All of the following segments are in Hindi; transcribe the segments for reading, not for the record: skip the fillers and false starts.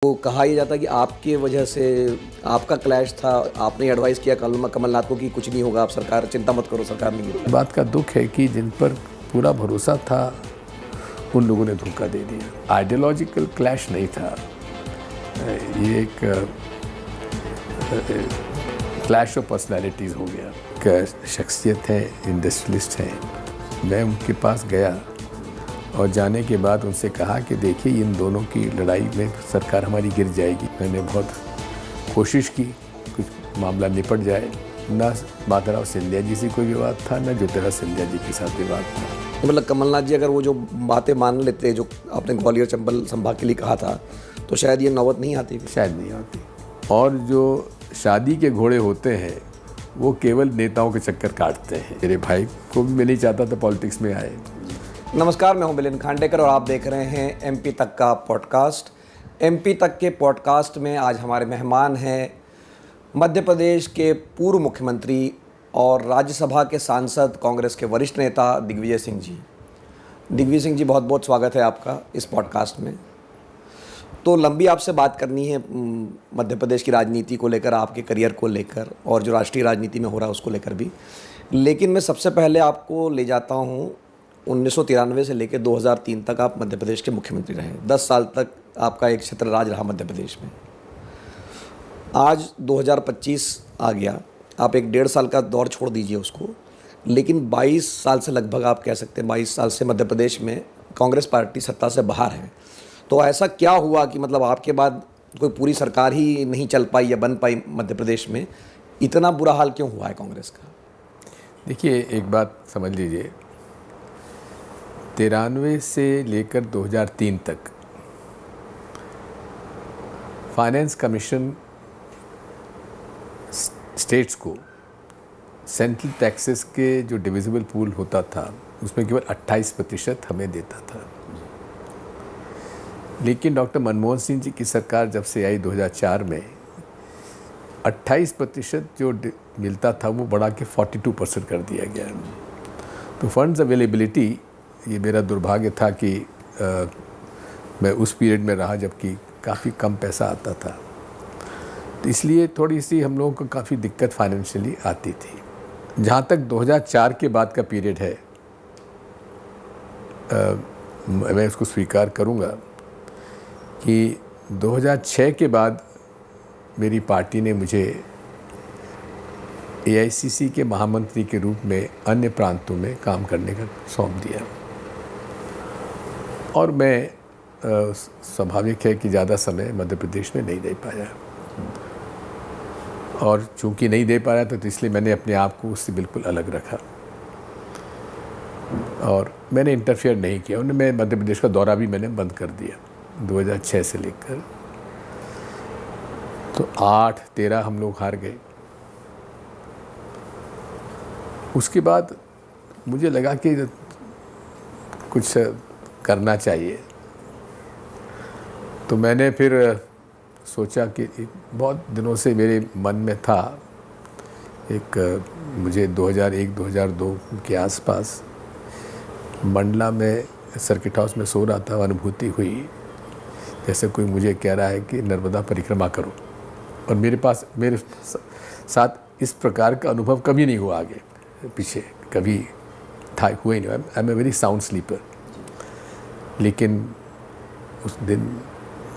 वो कहा ही जाता है कि आपके वजह से आपका क्लैश था, आपने एडवाइस किया कमलनाथ को कि कुछ नहीं होगा, आप सरकार चिंता मत करो, सरकार नहीं गिरेगी। बात का दुख है कि जिन पर पूरा भरोसा था उन लोगों ने धोखा दे दिया। आइडियोलॉजिकल क्लैश नहीं था, ये एक क्लैश ऑफ पर्सनैलिटीज़ हो गया। एक शख्सियत है, इंडस्ट्रियलिस्ट हैं। मैं उनके पास गया और जाने के बाद उनसे कहा कि देखिए इन दोनों की लड़ाई में सरकार हमारी गिर जाएगी। मैंने बहुत कोशिश की कुछ मामला निपट जाए। ना माधवराव सिंधिया जी से कोई विवाद था, ना ज्योतिरादित्य सिंधिया जी के साथ विवाद था। मतलब कमलनाथ जी अगर वो जो बातें मान लेते जो आपने ग्वालियर चंबल संभाग के लिए कहा था, तो शायद ये नौबत नहीं आती। शायद नहीं आती। और जो शादी के घोड़े होते हैं वो केवल नेताओं के चक्कर काटते हैं। मेरे भाई को भी मैं नहीं चाहता था पॉलिटिक्स में आए। नमस्कार, मैं हूं मिलिंद खांडेकर और आप देख रहे हैं एमपी तक का पॉडकास्ट। एमपी तक के पॉडकास्ट में आज हमारे मेहमान हैं मध्य प्रदेश के पूर्व मुख्यमंत्री और राज्यसभा के सांसद, कांग्रेस के वरिष्ठ नेता दिग्विजय सिंह जी। दिग्विजय सिंह जी, बहुत बहुत स्वागत है आपका इस पॉडकास्ट में। तो लंबी आपसे बात करनी है मध्य प्रदेश की राजनीति को लेकर, आपके करियर को लेकर और जो राष्ट्रीय राजनीति में हो रहा है उसको लेकर भी। लेकिन मैं सबसे पहले आपको ले जाता हूँ 1993 से लेकर 2003 तक आप मध्य प्रदेश के मुख्यमंत्री रहे। 10 साल तक आपका एक क्षेत्र राज रहा मध्य प्रदेश में। आज 2025 आ गया, आप एक 1.5 साल का दौर छोड़ दीजिए उसको, लेकिन 22 साल से लगभग आप कह सकते हैं 22 साल से मध्य प्रदेश में कांग्रेस पार्टी सत्ता से बाहर है। तो ऐसा क्या हुआ कि मतलब आपके बाद कोई पूरी सरकार ही नहीं चल पाई या बन पाई मध्य प्रदेश में? इतना बुरा हाल क्यों हुआ है कांग्रेस का? देखिए, एक बात समझ लीजिए, 93 से लेकर 2003 तक फाइनेंस कमीशन स्टेट्स को सेंट्रल टैक्सेस के जो डिविजिबल पूल होता था उसमें केवल 28% हमें देता था। लेकिन डॉक्टर मनमोहन सिंह जी की सरकार जब से आई 2004 में 28% जो मिलता था वो बढ़ा के 42% कर दिया गया। तो फंड्स अवेलेबिलिटी, ये मेरा दुर्भाग्य था कि मैं उस पीरियड में रहा जबकि काफ़ी कम पैसा आता था, तो इसलिए थोड़ी सी हम लोगों को काफ़ी दिक्कत फाइनेंशियली आती थी। जहाँ तक 2004 के बाद का पीरियड है, मैं उसको स्वीकार करूँगा कि 2006 के बाद मेरी पार्टी ने मुझे एआईसीसी के महामंत्री के रूप में अन्य प्रांतों में काम करने का सौंप दिया। और मैं स्वाभाविक है कि ज़्यादा समय मध्य प्रदेश में नहीं दे पाया, और चूंकि नहीं दे पाया तो इसलिए मैंने अपने आप को उससे बिल्कुल अलग रखा और मैंने इंटरफेयर नहीं किया। उन्हें मैं मध्य प्रदेश का दौरा भी मैंने बंद कर दिया 2006 से लेकर। तो 8-13 हम लोग हार गए। उसके बाद मुझे लगा कि कुछ करना चाहिए, तो मैंने फिर सोचा कि बहुत दिनों से मेरे मन में था मुझे 2001-2002 के आसपास मंडला में सर्किट हाउस में सो रहा था, अनुभूति हुई जैसे कोई मुझे कह रहा है कि नर्मदा परिक्रमा करो, और मेरे साथ इस प्रकार का अनुभव कभी नहीं हुआ आगे पीछे, कभी था हुआ ही नहीं। I am a very sound sleeper. लेकिन उस दिन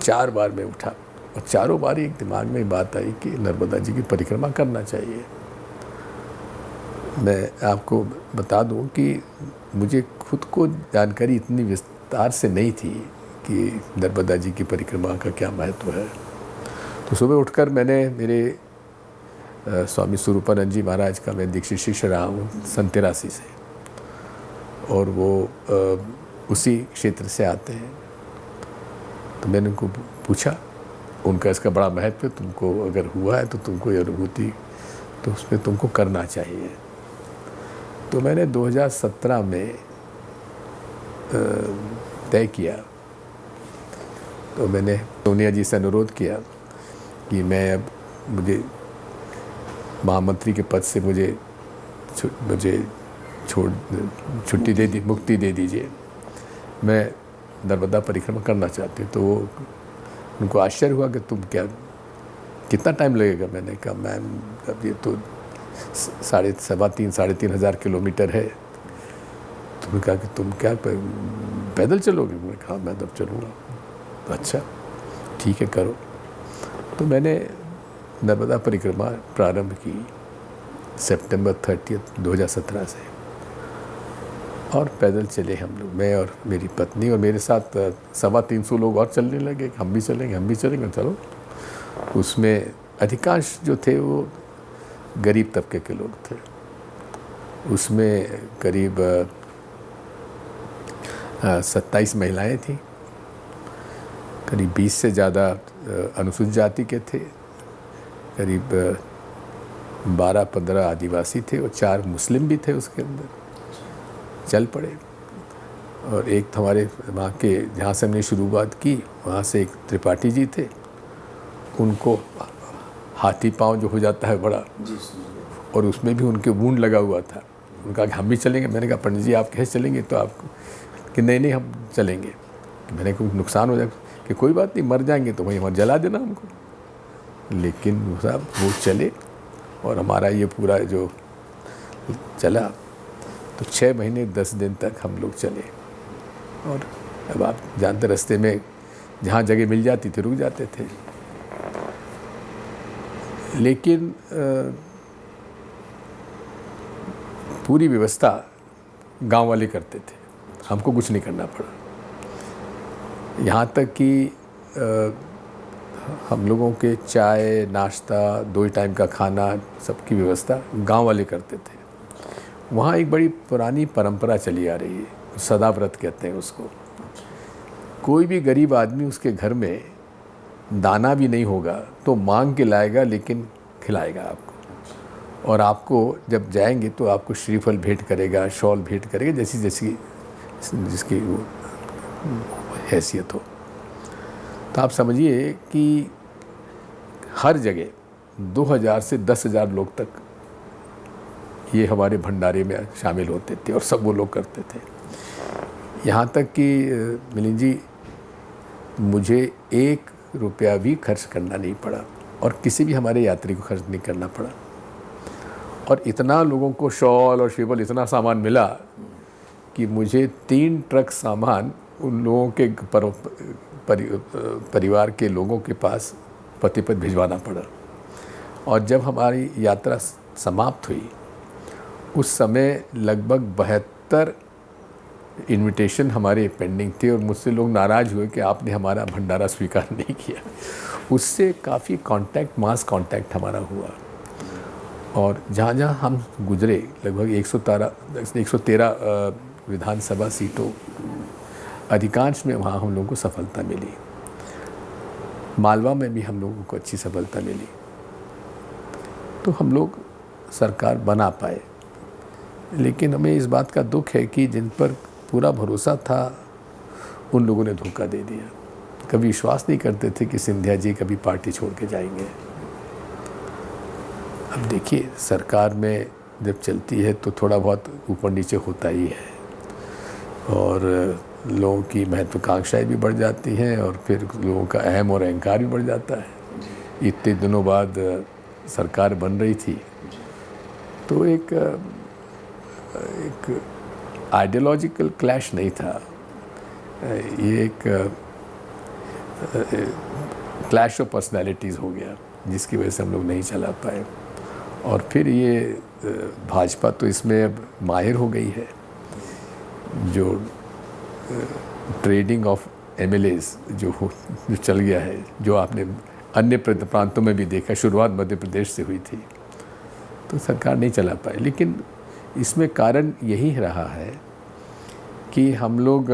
4 बार मैं उठा और चारों बार एक दिमाग में बात आई कि नर्मदा जी की परिक्रमा करना चाहिए। मैं आपको बता दूं कि मुझे खुद को जानकारी इतनी विस्तार से नहीं थी कि नर्मदा जी की परिक्रमा का क्या महत्व है। तो सुबह उठकर मैंने मेरे स्वामी स्वरूपानंद जी महाराज का मैं दीक्षित शिष्य रहा हूँ सन 83 से, और वो उसी क्षेत्र से आते हैं। तो मैंने उनको पूछा, उनका इसका बड़ा महत्व है, तुमको अगर हुआ है तो तुमको ये अनुभूति, तो उसमें तुमको करना चाहिए। तो मैंने 2017 में तय किया। तो मैंने सोनिया जी से अनुरोध किया कि मैं अब मुझे महामंत्री के पद से मुझे छुट्टी दे दी, मुक्ति दे दीजिए, मैं नर्मदा परिक्रमा करना चाहती हूँ। तो उनको आश्चर्य हुआ कि तुम क्या, कितना टाइम लगेगा? मैंने कहा मैम अब ये तो 3,500 किलोमीटर है। तो उन्होंने कहा कि तुम क्या पैदल चलोगे? मैंने कहा मैं तब चलूँगा। तो अच्छा ठीक है करो। तो मैंने नर्मदा परिक्रमा प्रारंभ की सितंबर 30, 2017 से, और पैदल चले हम लोग, मैं और मेरी पत्नी, और मेरे साथ 350 लोग और चलने लगे, हम भी चलेंगे। चलो, उसमें अधिकांश जो थे वो गरीब तबके के लोग थे। उसमें करीब 27 महिलाएं थीं, करीब 20 से ज़्यादा अनुसूचित जाति के थे, करीब 12-15 आदिवासी थे और 4 मुस्लिम भी थे उसके अंदर। चल पड़े। और एक हमारे वहाँ के, जहाँ से हमने शुरुआत की, वहाँ से एक त्रिपाठी जी थे, उनको हाथी पाँव जो हो जाता है बड़ा, और उसमें भी उनके वूंड लगा हुआ था। उनका कि हम भी चलेंगे। मैंने कहा पंडित जी आप कैसे चलेंगे? तो आप कि नहीं हम चलेंगे। मैंने कहा नुकसान हो जाएगा। कि कोई बात नहीं, मर जाएंगे तो वहीं वहाँ जला देना हमको। लेकिन साहब वो चले, और हमारा ये पूरा जो चला, तो 6 महीने 10 दिन तक हम लोग चले। और अब आप जानते, रास्ते में जहाँ जगह मिल जाती थी रुक जाते थे। लेकिन पूरी व्यवस्था गांव वाले करते थे, हमको कुछ नहीं करना पड़ा। यहाँ तक कि हम लोगों के चाय नाश्ता 2 टाइम का खाना सबकी व्यवस्था गांव वाले करते थे। वहाँ एक बड़ी पुरानी परंपरा चली आ रही है, सदाव्रत कहते हैं उसको। कोई भी गरीब आदमी उसके घर में दाना भी नहीं होगा तो मांग के लाएगा, लेकिन खिलाएगा आपको। और आपको जब जाएंगे तो आपको श्रीफल भेंट करेगा, शॉल भेंट करेगा, जैसी जैसी जिसकी वो हैसियत हो। तो आप समझिए कि हर जगह 2000 से 10,000 लोग तक ये हमारे भंडारे में शामिल होते थे, और सब वो लोग करते थे। यहाँ तक कि मिलिंद जी, मुझे 1 रुपया भी खर्च करना नहीं पड़ा, और किसी भी हमारे यात्री को खर्च नहीं करना पड़ा। और इतना लोगों को शॉल और श्रीफल, इतना सामान मिला कि मुझे 3 ट्रक सामान उन लोगों के परिवार के लोगों के पास पते पर भिजवाना पड़ा। और जब हमारी यात्रा समाप्त हुई, उस समय लगभग 72 इनविटेशन हमारे पेंडिंग थे, और मुझसे लोग नाराज़ हुए कि आपने हमारा भंडारा स्वीकार नहीं किया। उससे काफ़ी मास कांटेक्ट हमारा हुआ। और जहाँ जहाँ हम गुजरे, लगभग 113 विधानसभा सीटों, अधिकांश में वहाँ हम लोगों को सफलता मिली। मालवा में भी हम लोगों को अच्छी सफलता मिली। तो हम लोग सरकार बना पाए। लेकिन हमें इस बात का दुख है कि जिन पर पूरा भरोसा था, उन लोगों ने धोखा दे दिया। कभी विश्वास नहीं करते थे कि सिंधिया जी कभी पार्टी छोड़ के जाएंगे। अब देखिए, सरकार में जब चलती है तो थोड़ा बहुत ऊपर नीचे होता ही है, और लोगों की महत्वाकांक्षाएं भी बढ़ जाती हैं, और फिर लोगों का अहम और अहंकार भी बढ़ जाता है। इतने दिनों बाद सरकार बन रही थी, तो एक आइडियोलॉजिकल क्लैश नहीं था, ये एक क्लैश ऑफ पर्सनैलिटीज़ हो गया, जिसकी वजह से हम लोग नहीं चला पाए। और फिर ये भाजपा तो इसमें अब माहिर हो गई है, जो ट्रेडिंग ऑफ MLAs जो चल गया है, जो आपने अन्य प्रांतों में भी देखा। शुरुआत मध्य प्रदेश से हुई थी, तो सरकार नहीं चला पाई। लेकिन इसमें कारण यही रहा है कि हम लोग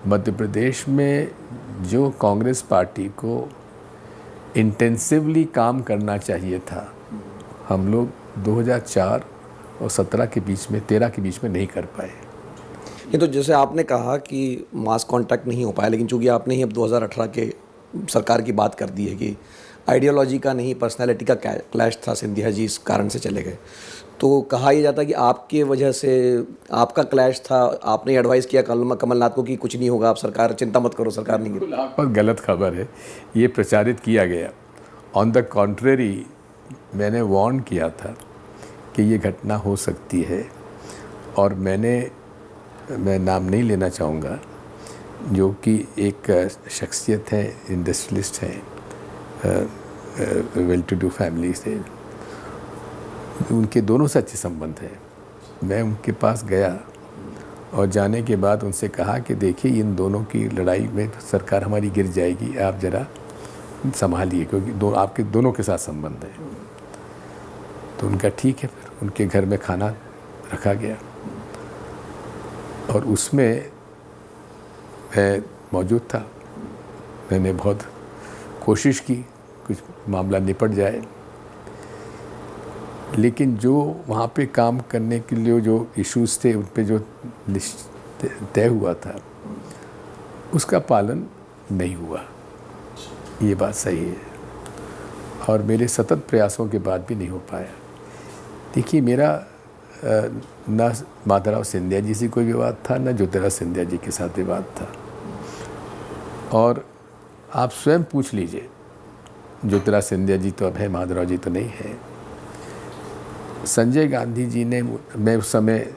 मध्य प्रदेश में जो कांग्रेस पार्टी को इंटेंसिवली काम करना चाहिए था, हम लोग 2004 और 17 के बीच में, 13 के बीच में नहीं कर पाए। ये तो जैसे आपने कहा कि मास कांटेक्ट नहीं हो पाया, लेकिन चूंकि आपने ही अब 2018 के सरकार की बात कर दी है कि आइडियोलॉजी का नहीं, पर्सनैलिटी का क्लैश था, सिंधिया जी इस कारण से चले गए। तो कहा यह जाता है कि आपके वजह से आपका क्लैश था, आपने एडवाइस किया कमलनाथ को कि कुछ नहीं होगा, आप सरकार चिंता मत करो, सरकार नहीं गिरी। आप पर गलत खबर है, ये प्रचारित किया गया। ऑन द कॉन्ट्रेरी मैंने वार्न किया था कि ये घटना हो सकती है, और मैं नाम नहीं लेना चाहूँगा, जो कि एक शख्सियत है, इंडस्ट्रियलिस्ट हैं, वेल टू डू फैमिली से, उनके दोनों से अच्छे संबंध हैं। मैं उनके पास गया और जाने के बाद उनसे कहा कि देखिए, इन दोनों की लड़ाई में सरकार हमारी गिर जाएगी, आप ज़रा संभालिए, क्योंकि आपके दोनों के साथ संबंध है। तो उनका ठीक है। फिर उनके घर में खाना रखा गया और उसमें मैं मौजूद था। मैंने बहुत कोशिश की कुछ मामला निपट जाए, लेकिन जो वहाँ पे काम करने के लिए जो इश्यूज़ थे, उन पे जो तय हुआ था, उसका पालन नहीं हुआ। ये बात सही है, और मेरे सतत प्रयासों के बाद भी नहीं हो पाया। देखिए, मेरा न माधवराव सिंधिया जी से कोई विवाद था, न ज्योतिराव सिंधिया जी के साथ विवाद था। और आप स्वयं पूछ लीजिए, ज्योतिराव सिंधिया जी तो अब है, माधवराव जी तो नहीं है। संजय गांधी जी ने, मैं उस समय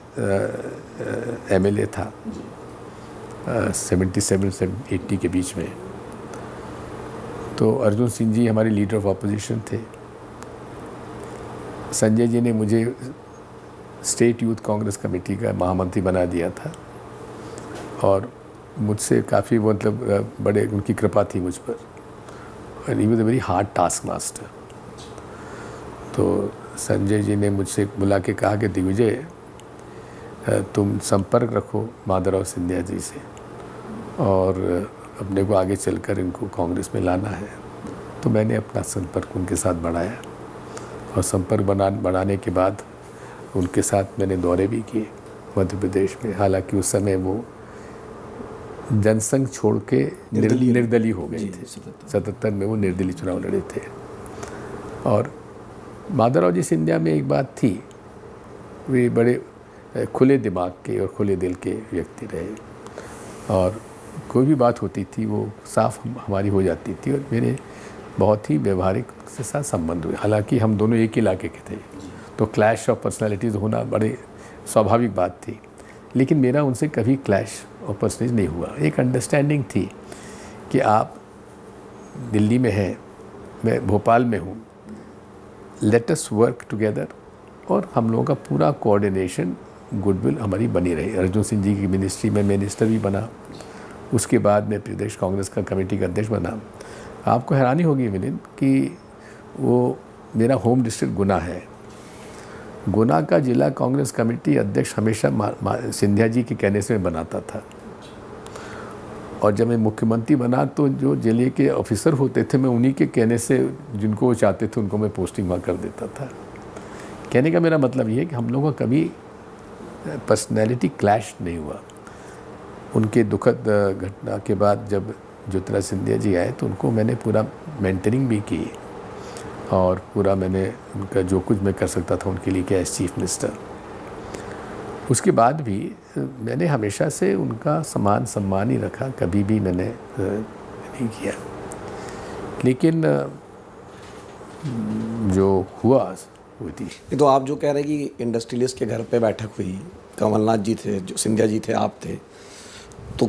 MLA था, 77 से 80 के बीच में, तो अर्जुन सिंह जी हमारे लीडर ऑफ अपोजिशन थे। संजय जी ने मुझे स्टेट यूथ कांग्रेस कमेटी का महामंत्री बना दिया था, और मुझसे काफ़ी मतलब बड़े उनकी कृपा थी मुझ पर, और he was a very hard task master. तो संजय जी ने मुझसे बुला के कहा कि दिग्विजय, तुम संपर्क रखो माधवराव सिंधिया जी से, और अपने को आगे चलकर इनको कांग्रेस में लाना है। तो मैंने अपना संपर्क उनके साथ बढ़ाया, और संपर्क बढ़ाने के बाद उनके साथ मैंने दौरे भी किए मध्य प्रदेश में। हालांकि उस समय वो जनसंघ छोड़ के निर्दलीय हो गए थे। 77 में वो निर्दलीय चुनाव लड़े थे। और माधवराव जी सिंधिया में एक बात थी, वे बड़े खुले दिमाग के और खुले दिल के व्यक्ति रहे, और कोई भी बात होती थी वो साफ हमारी हो जाती थी, और मेरे बहुत ही व्यवहारिक से साथ संबंध हुए। हालांकि हम दोनों एक इलाके के थे, तो क्लैश ऑफ पर्सनालिटीज़ होना बड़े स्वाभाविक बात थी, लेकिन मेरा उनसे कभी क्लैश ऑफ पर्सनालिटीज नहीं हुआ। एक अंडरस्टैंडिंग थी कि आप दिल्ली में हैं, मैं भोपाल में हूँ, लेट अस वर्क टुगेदर, और हम लोगों का पूरा कोऑर्डिनेशन, गुडविल हमारी बनी रही। अर्जुन सिंह जी की मिनिस्ट्री में मिनिस्टर भी बना, उसके बाद मैं प्रदेश कांग्रेस का कमेटी का अध्यक्ष बना। आपको हैरानी होगी मिलिंद कि वो मेरा होम डिस्ट्रिक्ट गुना है। गुना का जिला कांग्रेस कमेटी अध्यक्ष हमेशा सिंधिया जी के कहने से मैं बनाता था, और जब मैं मुख्यमंत्री बना तो जो जिले के ऑफिसर होते थे, मैं उन्हीं के कहने से, जिनको वो चाहते थे उनको मैं पोस्टिंग वहाँ कर देता था। कहने का मेरा मतलब ये है कि हम लोगों का कभी पर्सनैलिटी क्लैश नहीं हुआ। उनके दुखद घटना के बाद जब ज्योतिराव सिंधिया जी आए, तो उनको मैंने पूरा मेंटरिंग भी की, और पूरा मैंने उनका जो कुछ मैं कर सकता था उनके लिए किया एज चीफ मिनिस्टर। उसके बाद भी मैंने हमेशा से उनका सम्मान ही रखा, कभी भी मैंने नहीं किया। लेकिन जो हुआ वो थी। तो आप जो कह रहे हैं कि इंडस्ट्रियलिस्ट के घर पे बैठक हुई, कमलनाथ जी थे, जो सिंधिया जी थे, आप थे, तो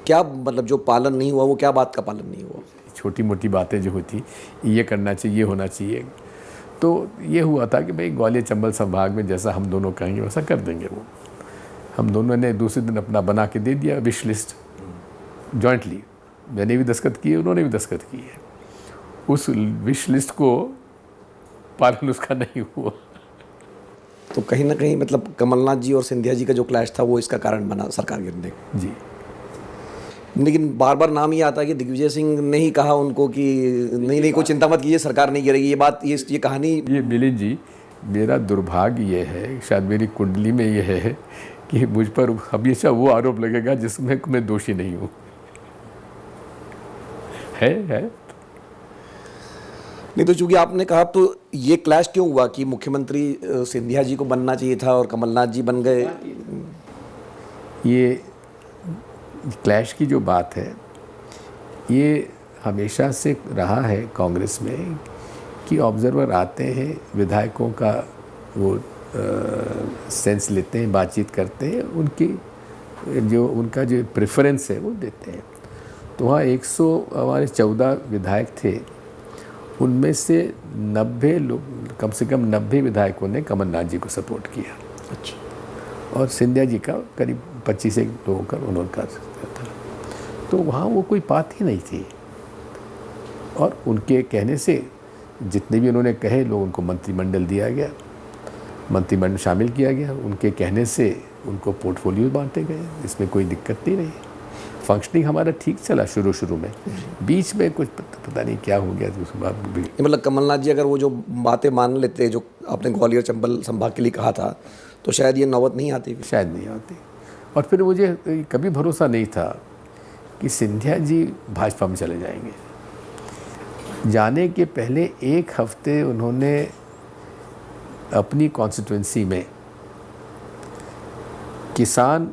क्या मतलब जो पालन नहीं हुआ, वो क्या बात का पालन नहीं हुआ? छोटी मोटी बातें जो होती, ये करना चाहिए, ये होना चाहिए, तो ये हुआ था कि भाई ग्वालियर चंबल संभाग में जैसा हम दोनों कहेंगे वैसा कर देंगे। वो हम दोनों ने दूसरे दिन अपना बना के दे दिया विश लिस्ट जॉइंटली। मैंने भी दस्तखत किए, उन्होंने भी दस्तखत किए। उस विश लिस्ट को पालन उसका नहीं हुआ। तो कहीं ना कहीं मतलब कमलनाथ जी और सिंधिया जी का जो क्लैश था वो इसका कारण बना सरकार गिरने का। जी, लेकिन बार बार नाम ये आता है कि दिग्विजय सिंह ने ही कहा उनको कि नहीं कोई चिंता मत कीजिए, सरकार नहीं गिरेगी। ये बात, ये कहानी, ये मिलिंद जी, मेरा दुर्भाग्य ये है, शायद मेरी कुंडली में ये है कि मुझ पर हमेशा वो आरोप लगेगा जिसमें मैं दोषी नहीं हूँ। है नहीं तो चूंकि आपने कहा, तो ये क्लैश क्यों हुआ कि मुख्यमंत्री सिंधिया जी को बनना चाहिए था और कमलनाथ जी बन गए? ये क्लैश की जो बात है, ये हमेशा से रहा है कांग्रेस में कि ऑब्जर्वर आते हैं, विधायकों का वो सेंस लेते हैं, बातचीत करते हैं, उनका जो प्रेफरेंस है वो देते हैं। तो वहाँ 114 विधायक थे, उनमें से 90 लोग, कम से कम 90 विधायकों ने कमलनाथ जी को सपोर्ट किया। अच्छा। और सिंधिया जी का करीब 25 एक लोगों का उन्होंने था। तो वहाँ वो कोई बात ही नहीं थी। और उनके कहने से जितने भी उन्होंने कहे लोग, उनको मंत्रिमंडल दिया गया, मंत्रिमंडल शामिल किया गया। उनके कहने से उनको पोर्टफोलियो बांटे गए, इसमें कोई दिक्कत नहीं रही। फंक्शनिंग हमारा ठीक चला शुरू में, बीच में कुछ पता नहीं क्या हो गया। उस बात भी मतलब कमलनाथ जी अगर वो जो बातें मान लेते जो आपने ग्वालियर चंबल संभाग के लिए कहा था, तो शायद ये नौबत नहीं आती। शायद नहीं आती। और फिर मुझे कभी भरोसा नहीं था कि सिंधिया जी भाजपा में चले जाएंगे। जाने के पहले एक हफ्ते उन्होंने अपनी कॉन्स्टिट्यूंसी में किसान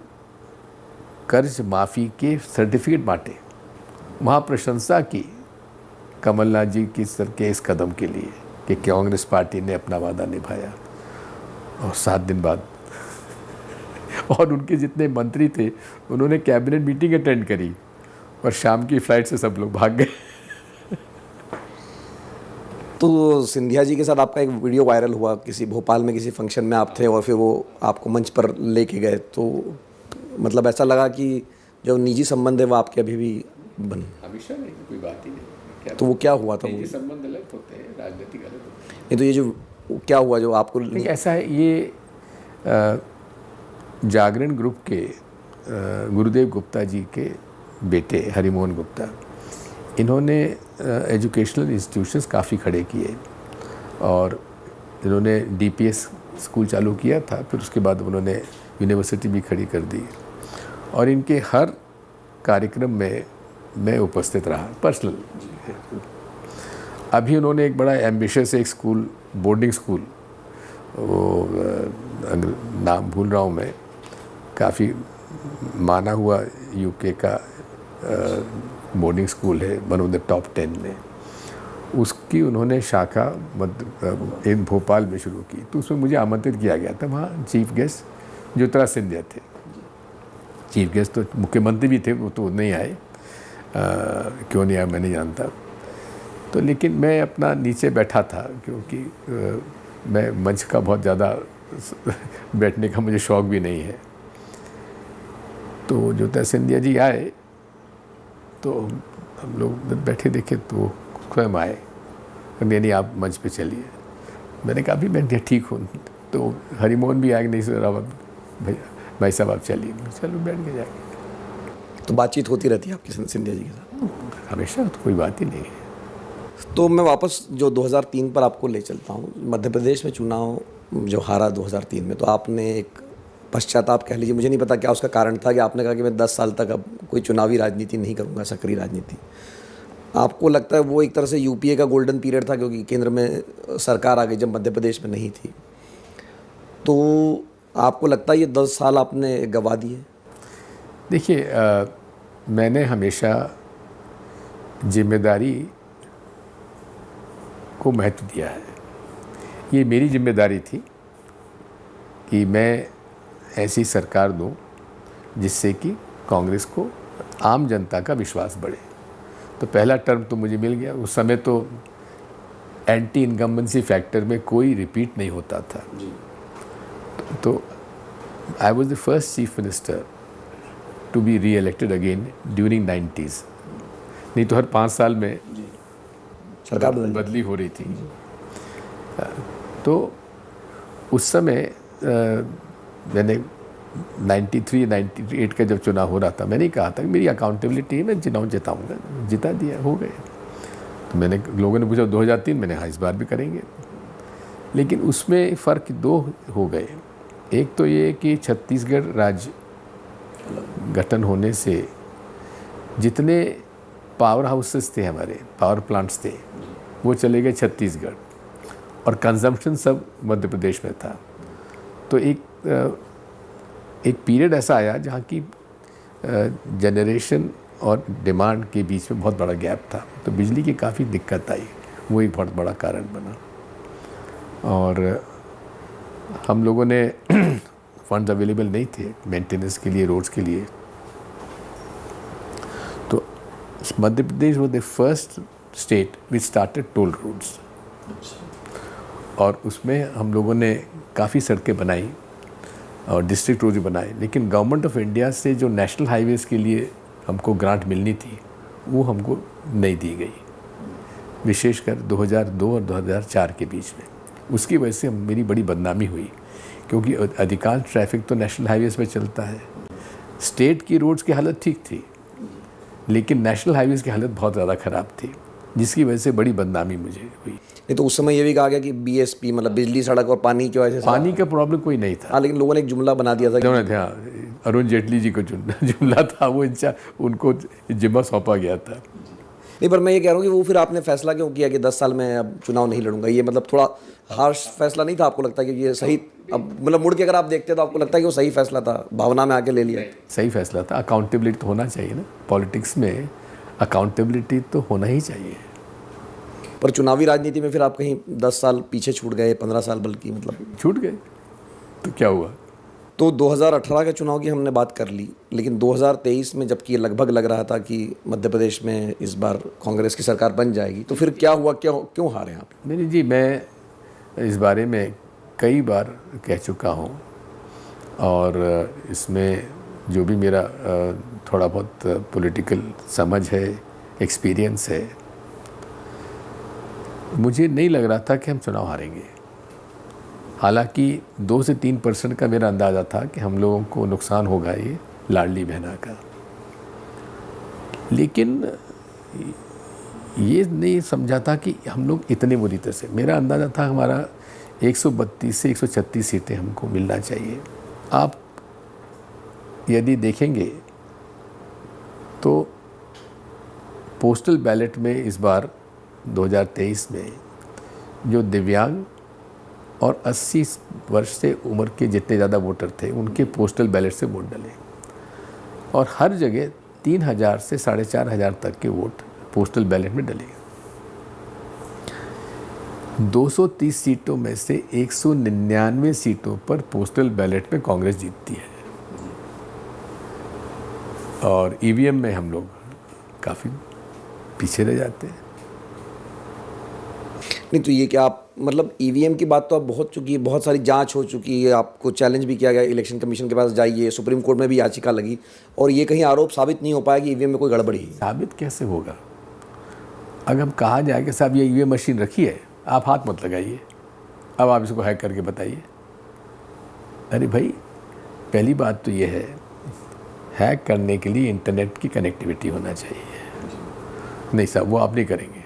कर्ज माफ़ी के सर्टिफिकेट बांटे, वहाँ प्रशंसा की कमलनाथ जी की सर के इस कदम के लिए कि कांग्रेस पार्टी ने अपना वादा निभाया। और 7 दिन बाद और उनके जितने मंत्री थे उन्होंने कैबिनेट मीटिंग अटेंड करी और शाम की फ़्लाइट से सब लोग भाग गए। तो सिंधिया जी के साथ आपका एक वीडियो वायरल हुआ, किसी भोपाल में किसी फंक्शन में आप थे और फिर वो आपको मंच पर लेके गए, तो मतलब ऐसा लगा कि जो निजी संबंध है वो आपके अभी भी हमेशा नहीं, कोई बात ही नहीं। क्या तो वो क्या हुआ था? निजी संबंध अलग होते हैं, राजनीतिक अलग होते हैं। नहीं तो ये जो क्या हुआ जो आपको? ऐसा है, ये जागरण ग्रुप के गुरुदेव गुप्ता जी के बेटे हरिमोहन गुप्ता, इन्होंने एजुकेशनल इंस्टीट्यूशंस काफ़ी खड़े किए और इन्होंने डीपीएस स्कूल चालू किया था। फिर उसके बाद उन्होंने यूनिवर्सिटी भी खड़ी कर दी और इनके हर कार्यक्रम में मैं उपस्थित रहा पर्सनल। अभी उन्होंने एक बड़ा एम्बिशियस एक स्कूल, बोर्डिंग स्कूल, वो नाम भूल रहा हूँ मैं, काफ़ी माना हुआ यूके का बोर्डिंग स्कूल है, वन ऑफ द टॉप 10 में। उसकी उन्होंने शाखा इन भोपाल में शुरू की। तो उसमें मुझे आमंत्रित किया गया था। वहाँ चीफ गेस्ट ज्योतिराज सिंधिया थे। चीफ गेस्ट तो मुख्यमंत्री भी थे, वो तो नहीं आए। क्यों नहीं आया मैं नहीं जानता। तो लेकिन मैं अपना नीचे बैठा था क्योंकि मैं मंच का बहुत ज़्यादा बैठने का मुझे शौक़ भी नहीं है। तो ज्योतिराज सिंधिया जी आए तो हम लोग बैठे देखे तो स्वयं आए, नहीं आप मंच पे चलिए। मैंने कहा अभी मैं ठीक हूँ। तो हरिमोहन भी आए, नहीं सर अब भाई साहब आप चलिए। चलो बैठ के जाएंगे। तो बातचीत होती रहती है आपकी सिंधिया जी के साथ? हमेशा, तो कोई बात ही नहीं है। तो मैं वापस जो 2003 पर आपको ले चलता हूँ। मध्य प्रदेश में चुनाव जो हारा 2003 में, तो आपने एक पश्चाताप कह लीजिए, मुझे नहीं पता क्या उसका कारण था कि आपने कहा कि मैं 10 साल तक अब कोई चुनावी राजनीति नहीं करूँगा, सक्रिय राजनीति। आपको लगता है वो एक तरह से यूपीए का गोल्डन पीरियड था क्योंकि केंद्र में सरकार आ गई जब मध्य प्रदेश में नहीं थी। तो आपको लगता है ये 10 साल आपने गंवा दिए? देखिए, मैंने हमेशा जिम्मेदारी को महत्व दिया है। ये मेरी जिम्मेदारी थी कि मैं ऐसी सरकार दूं जिससे कि कांग्रेस को आम जनता का विश्वास बढ़े। तो पहला टर्म तो मुझे मिल गया। उस समय तो एंटी इनकम्बेंसी फैक्टर में कोई रिपीट नहीं होता था। तो I was the first chief minister to be re elected again during 90s। नहीं तो हर 5 साल में सरकार बदली हो रही थी। तो उस समय मैंने 93-98 का जब चुनाव हो रहा था, मैंने कहा था कि मेरी अकाउंटेबिलिटी है, मैं चुनाव जिताऊंगा। जिता दिया, हो गए। तो मैंने, लोगों ने पूछा 2003, मैंने हाँ इस बार भी करेंगे। लेकिन उसमें फ़र्क 2 हो गए। एक तो ये कि छत्तीसगढ़ राज्य गठन होने से जितने पावर हाउसेस थे, हमारे पावर प्लांट्स थे, वो चले गए छत्तीसगढ़, और कंजम्पशन सब मध्य प्रदेश में था। तो एक पीरियड ऐसा आया जहाँ की जनरेशन और डिमांड के बीच में बहुत बड़ा गैप था, तो बिजली की काफ़ी दिक्कत आई, वो एक बहुत बड़ा कारण बना। और हम लोगों ने फंड्स अवेलेबल नहीं थे मेंटेनेंस के लिए, रोड्स के लिए, तो Madhya Pradesh was the first state which started toll roads, और उसमें हम लोगों ने काफ़ी सड़कें बनाई और डिस्ट्रिक्ट रोड बनाए। लेकिन गवर्नमेंट ऑफ इंडिया से जो नेशनल हाईवेज़ के लिए हमको ग्रांट मिलनी थी वो हमको नहीं दी गई, विशेषकर 2002 और 2004 के बीच में। उसकी वजह से मेरी बड़ी बदनामी हुई, क्योंकि अधिकांश ट्रैफिक तो नेशनल हाईवेज़ पे चलता है। स्टेट की रोड्स की हालत ठीक थी, लेकिन नेशनल हाईवेज़ की हालत बहुत ज़्यादा ख़राब थी, जिसकी वजह से बड़ी बदनामी मुझे हुई। नहीं तो उस समय ये भी कहा गया कि बीएसपी मतलब बिजली, सड़क और पानी की वजह से, पानी का प्रॉब्लम कोई नहीं था। हाँ, लेकिन लोगों ने एक जुमला बना दिया था अरुण जेटली जी को जुमला था, वो उनको जिम्मा सौंपा गया था। नहीं, पर मैं ये कह रहा हूँ कि वो फिर आपने फैसला क्यों किया कि 10 साल में अब चुनाव नहीं लड़ूंगा? ये मतलब थोड़ा हार्श फैसला नहीं था? आपको लगता है कि ये सही, अब मतलब मुड़ के अगर आप देखते तो आपको लगता है कि वो सही फैसला था, भावना में आके ले लिया? सही फैसला था। अकाउंटेबिलिटी तो होना चाहिए ना, पॉलिटिक्स में अकाउंटेबिलिटी तो होना ही चाहिए। पर चुनावी राजनीति में फिर आप कहीं 10 साल पीछे छूट गए, 15 साल बल्कि, मतलब छूट गए तो क्या हुआ? तो 2018 के चुनाव की हमने बात कर ली, लेकिन 2023 में जबकि ये लगभग लग रहा था कि मध्य प्रदेश में इस बार कांग्रेस की सरकार बन जाएगी, तो फिर क्या हुआ, क्यों हारे आप? नहीं जी, मैं इस बारे में कई बार कह चुका हूँ, और इसमें जो भी मेरा थोड़ा बहुत पॉलिटिकल समझ है, एक्सपीरियंस है, मुझे नहीं लग रहा था कि हम चुनाव हारेंगे। हालांकि 2 से 3% का मेरा अंदाज़ा था कि हम लोगों को नुकसान होगा ये लाडली बहना का, लेकिन ये नहीं समझा था कि हम लोग इतने बुरी तरह से, मेरा अंदाज़ा था हमारा 132 से 136 सीटें हमको मिलना चाहिए। आप यदि देखेंगे तो पोस्टल बैलेट में इस बार 2023 में जो दिव्यांग और 80 वर्ष से उम्र के जितने ज़्यादा वोटर थे उनके पोस्टल बैलेट से वोट डले, और हर जगह 3000 से 4500 तक के वोट पोस्टल बैलेट में डले। 230 सीटों में से 199 सीटों पर पोस्टल बैलेट में कांग्रेस जीतती है, और ईवीएम में हम लोग काफ़ी पीछे रह जाते हैं। नहीं तो ये क्या आप मतलब ईवीएम की बात तो अब बहुत चुकी है, बहुत सारी जांच हो चुकी है, आपको चैलेंज भी किया गया, इलेक्शन कमीशन के पास जाइए, सुप्रीम कोर्ट में भी याचिका लगी, और ये कहीं आरोप साबित नहीं हो पाया कि ईवीएम में कोई गड़बड़ी है। साबित कैसे होगा? अगर हम कहा जाए कि साहब ये ईवीएम मशीन रखी है, आप हाथ मत लगाइए, अब आप इसको हैक करके बताइए। अरे भाई, पहली बात तो ये है, हैक करने के लिए इंटरनेट की कनेक्टिविटी होना चाहिए। नहीं साहब, वो आप नहीं करेंगे,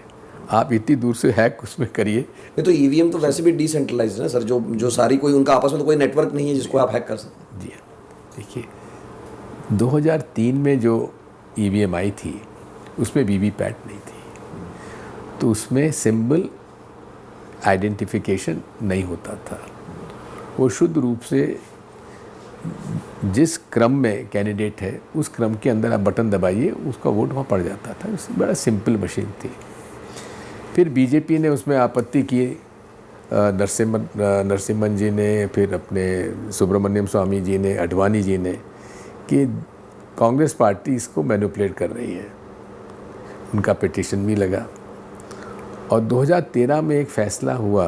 आप इतनी दूर से हैक उसमें करिए। नहीं तो ईवीएम तो वैसे भी डिसेंट्रलाइज्ड है सर, जो सारी कोई उनका आपस में तो कोई नेटवर्क नहीं है जिसको आप हैक कर सकते। जी हाँ, देखिए 2003 में जो ईवीएम आई थी उसमें वीवीपैट नहीं थी, तो उसमें सिंबल आइडेंटिफिकेशन नहीं होता था। वो शुद्ध रूप से जिस क्रम में कैंडिडेट है उस क्रम के अंदर आप बटन दबाइए, उसका वोट वहाँ पड़ जाता था। उससे बड़ा सिंपल मशीन थी। फिर बीजेपी ने उसमें आपत्ति की, नरसिम्हन जी ने, फिर अपने सुब्रमण्यम स्वामी जी ने, अडवाणी जी ने, कि कांग्रेस पार्टी इसको मैनिपुलेट कर रही है। उनका पिटीशन भी लगा, और 2013 में एक फ़ैसला हुआ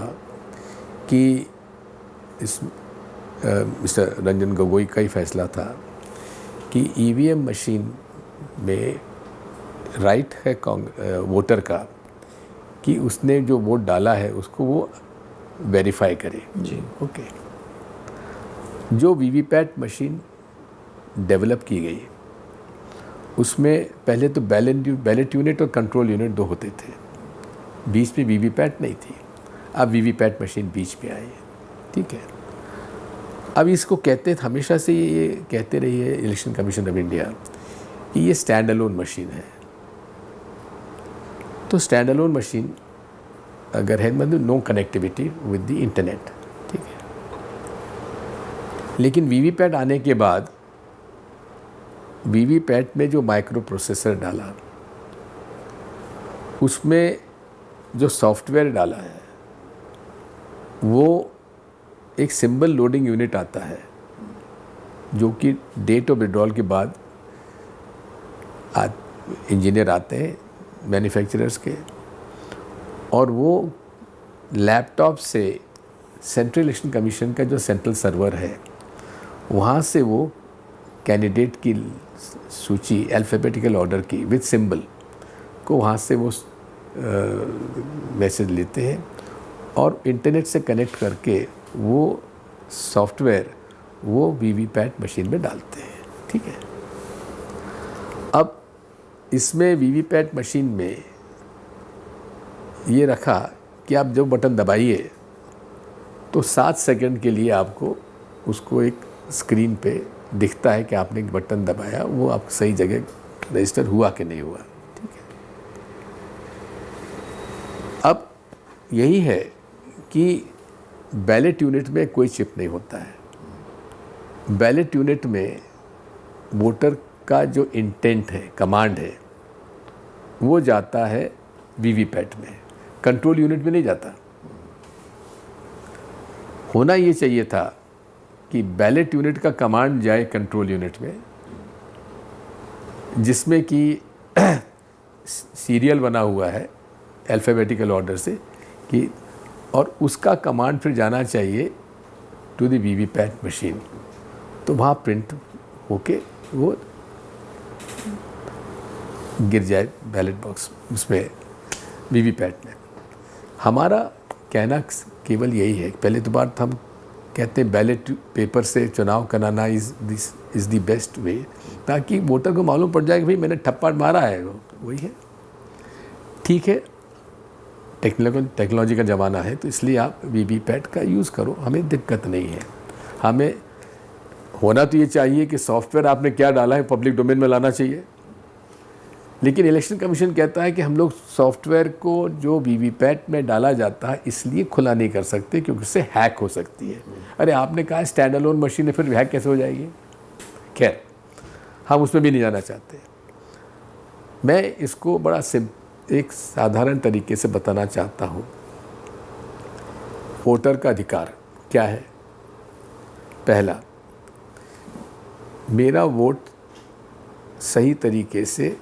कि इस मिस्टर रंजन गोगोई का ही फैसला था कि ईवीएम मशीन में राइट है वोटर का कि उसने जो वोट डाला है उसको वो वेरीफाई करे। जी ओके। जो वीवीपैट मशीन डेवलप की गई उसमें पहले तो बैलेट यूनिट और कंट्रोल यूनिट दो होते थे, बीच में वीवीपैट नहीं थी। अब वीवीपैट मशीन बीच में आई है, ठीक है। अब इसको कहते हमेशा से ये कहते रही है इलेक्शन कमीशन ऑफ इंडिया कि ये स्टैंड अलोन मशीन है। तो स्टैंड अलोन मशीन अगर है मतलब no connectivity with the internet, ठीक है। लेकिन वीवीपैट आने के बाद वीवीपैट में जो माइक्रो प्रोसेसर डाला, उसमें जो सॉफ्टवेयर डाला है वो एक सिंबल लोडिंग यूनिट आता है जो कि डेट ऑफ विड्रॉल के बाद इंजीनियर आते हैं मैन्युफैक्चरर्स के, और वो लैपटॉप से सेंट्रल इलेक्शन कमीशन का जो सेंट्रल सर्वर है वहाँ से वो कैंडिडेट की सूची अल्फ़ाबेटिकल ऑर्डर की विद सिंबल को वहाँ से वो मैसेज लेते हैं और इंटरनेट से कनेक्ट करके वो सॉफ्टवेयर वो वीवीपैट मशीन में डालते हैं, ठीक है। अब इसमें वीवीपैट मशीन में ये रखा कि आप जब बटन दबाइए तो 7 सेकंड के लिए आपको उसको एक स्क्रीन पे दिखता है कि आपने एक बटन दबाया, वो आप सही जगह रजिस्टर हुआ कि नहीं हुआ, ठीक है। अब यही है कि बैलेट यूनिट में कोई चिप नहीं होता है। बैलेट यूनिट में वोटर का जो इंटेंट है, कमांड है, वो जाता है वीवीपैट में, कंट्रोल यूनिट में नहीं जाता। होना ये चाहिए था कि बैलेट यूनिट का कमांड जाए कंट्रोल यूनिट में, जिसमें कि सीरियल बना हुआ है अल्फ़ाबेटिकल ऑर्डर से कि, और उसका कमांड फिर जाना चाहिए टू द वीवीपैट मशीन, तो वहाँ प्रिंट होके वो गिर जाए बैलेट बॉक्स उसमें वीवीपैट में। हमारा कहना केवल यही है, पहले तो बात हम कहते हैं बैलेट पेपर से चुनाव कराना इज़ द बेस्ट वे, ताकि वोटर को मालूम पड़ जाए कि भाई मैंने ठप्पा मारा है, वही है, ठीक है। टेक्नोलॉजी का ज़माना है तो इसलिए आप वीवीपैट का यूज़ करो, हमें दिक्कत नहीं है। हमें होना तो ये चाहिए कि सॉफ्टवेयर आपने क्या डाला है पब्लिक डोमेन में लाना चाहिए, लेकिन इलेक्शन कमीशन कहता है कि हम लोग सॉफ्टवेयर को जो वीवीपैट में डाला जाता है इसलिए खुला नहीं कर सकते क्योंकि उससे हैक हो सकती है। अरे आपने कहा स्टैंड अलोन मशीन है, फिर हैक कैसे हो जाएगी? खैर, हम उसमें भी नहीं जाना चाहते। मैं इसको बड़ा एक साधारण तरीके से बताना चाहता हूँ। वोटर का अधिकार क्या है? पहला, मेरा वोट सही तरीके से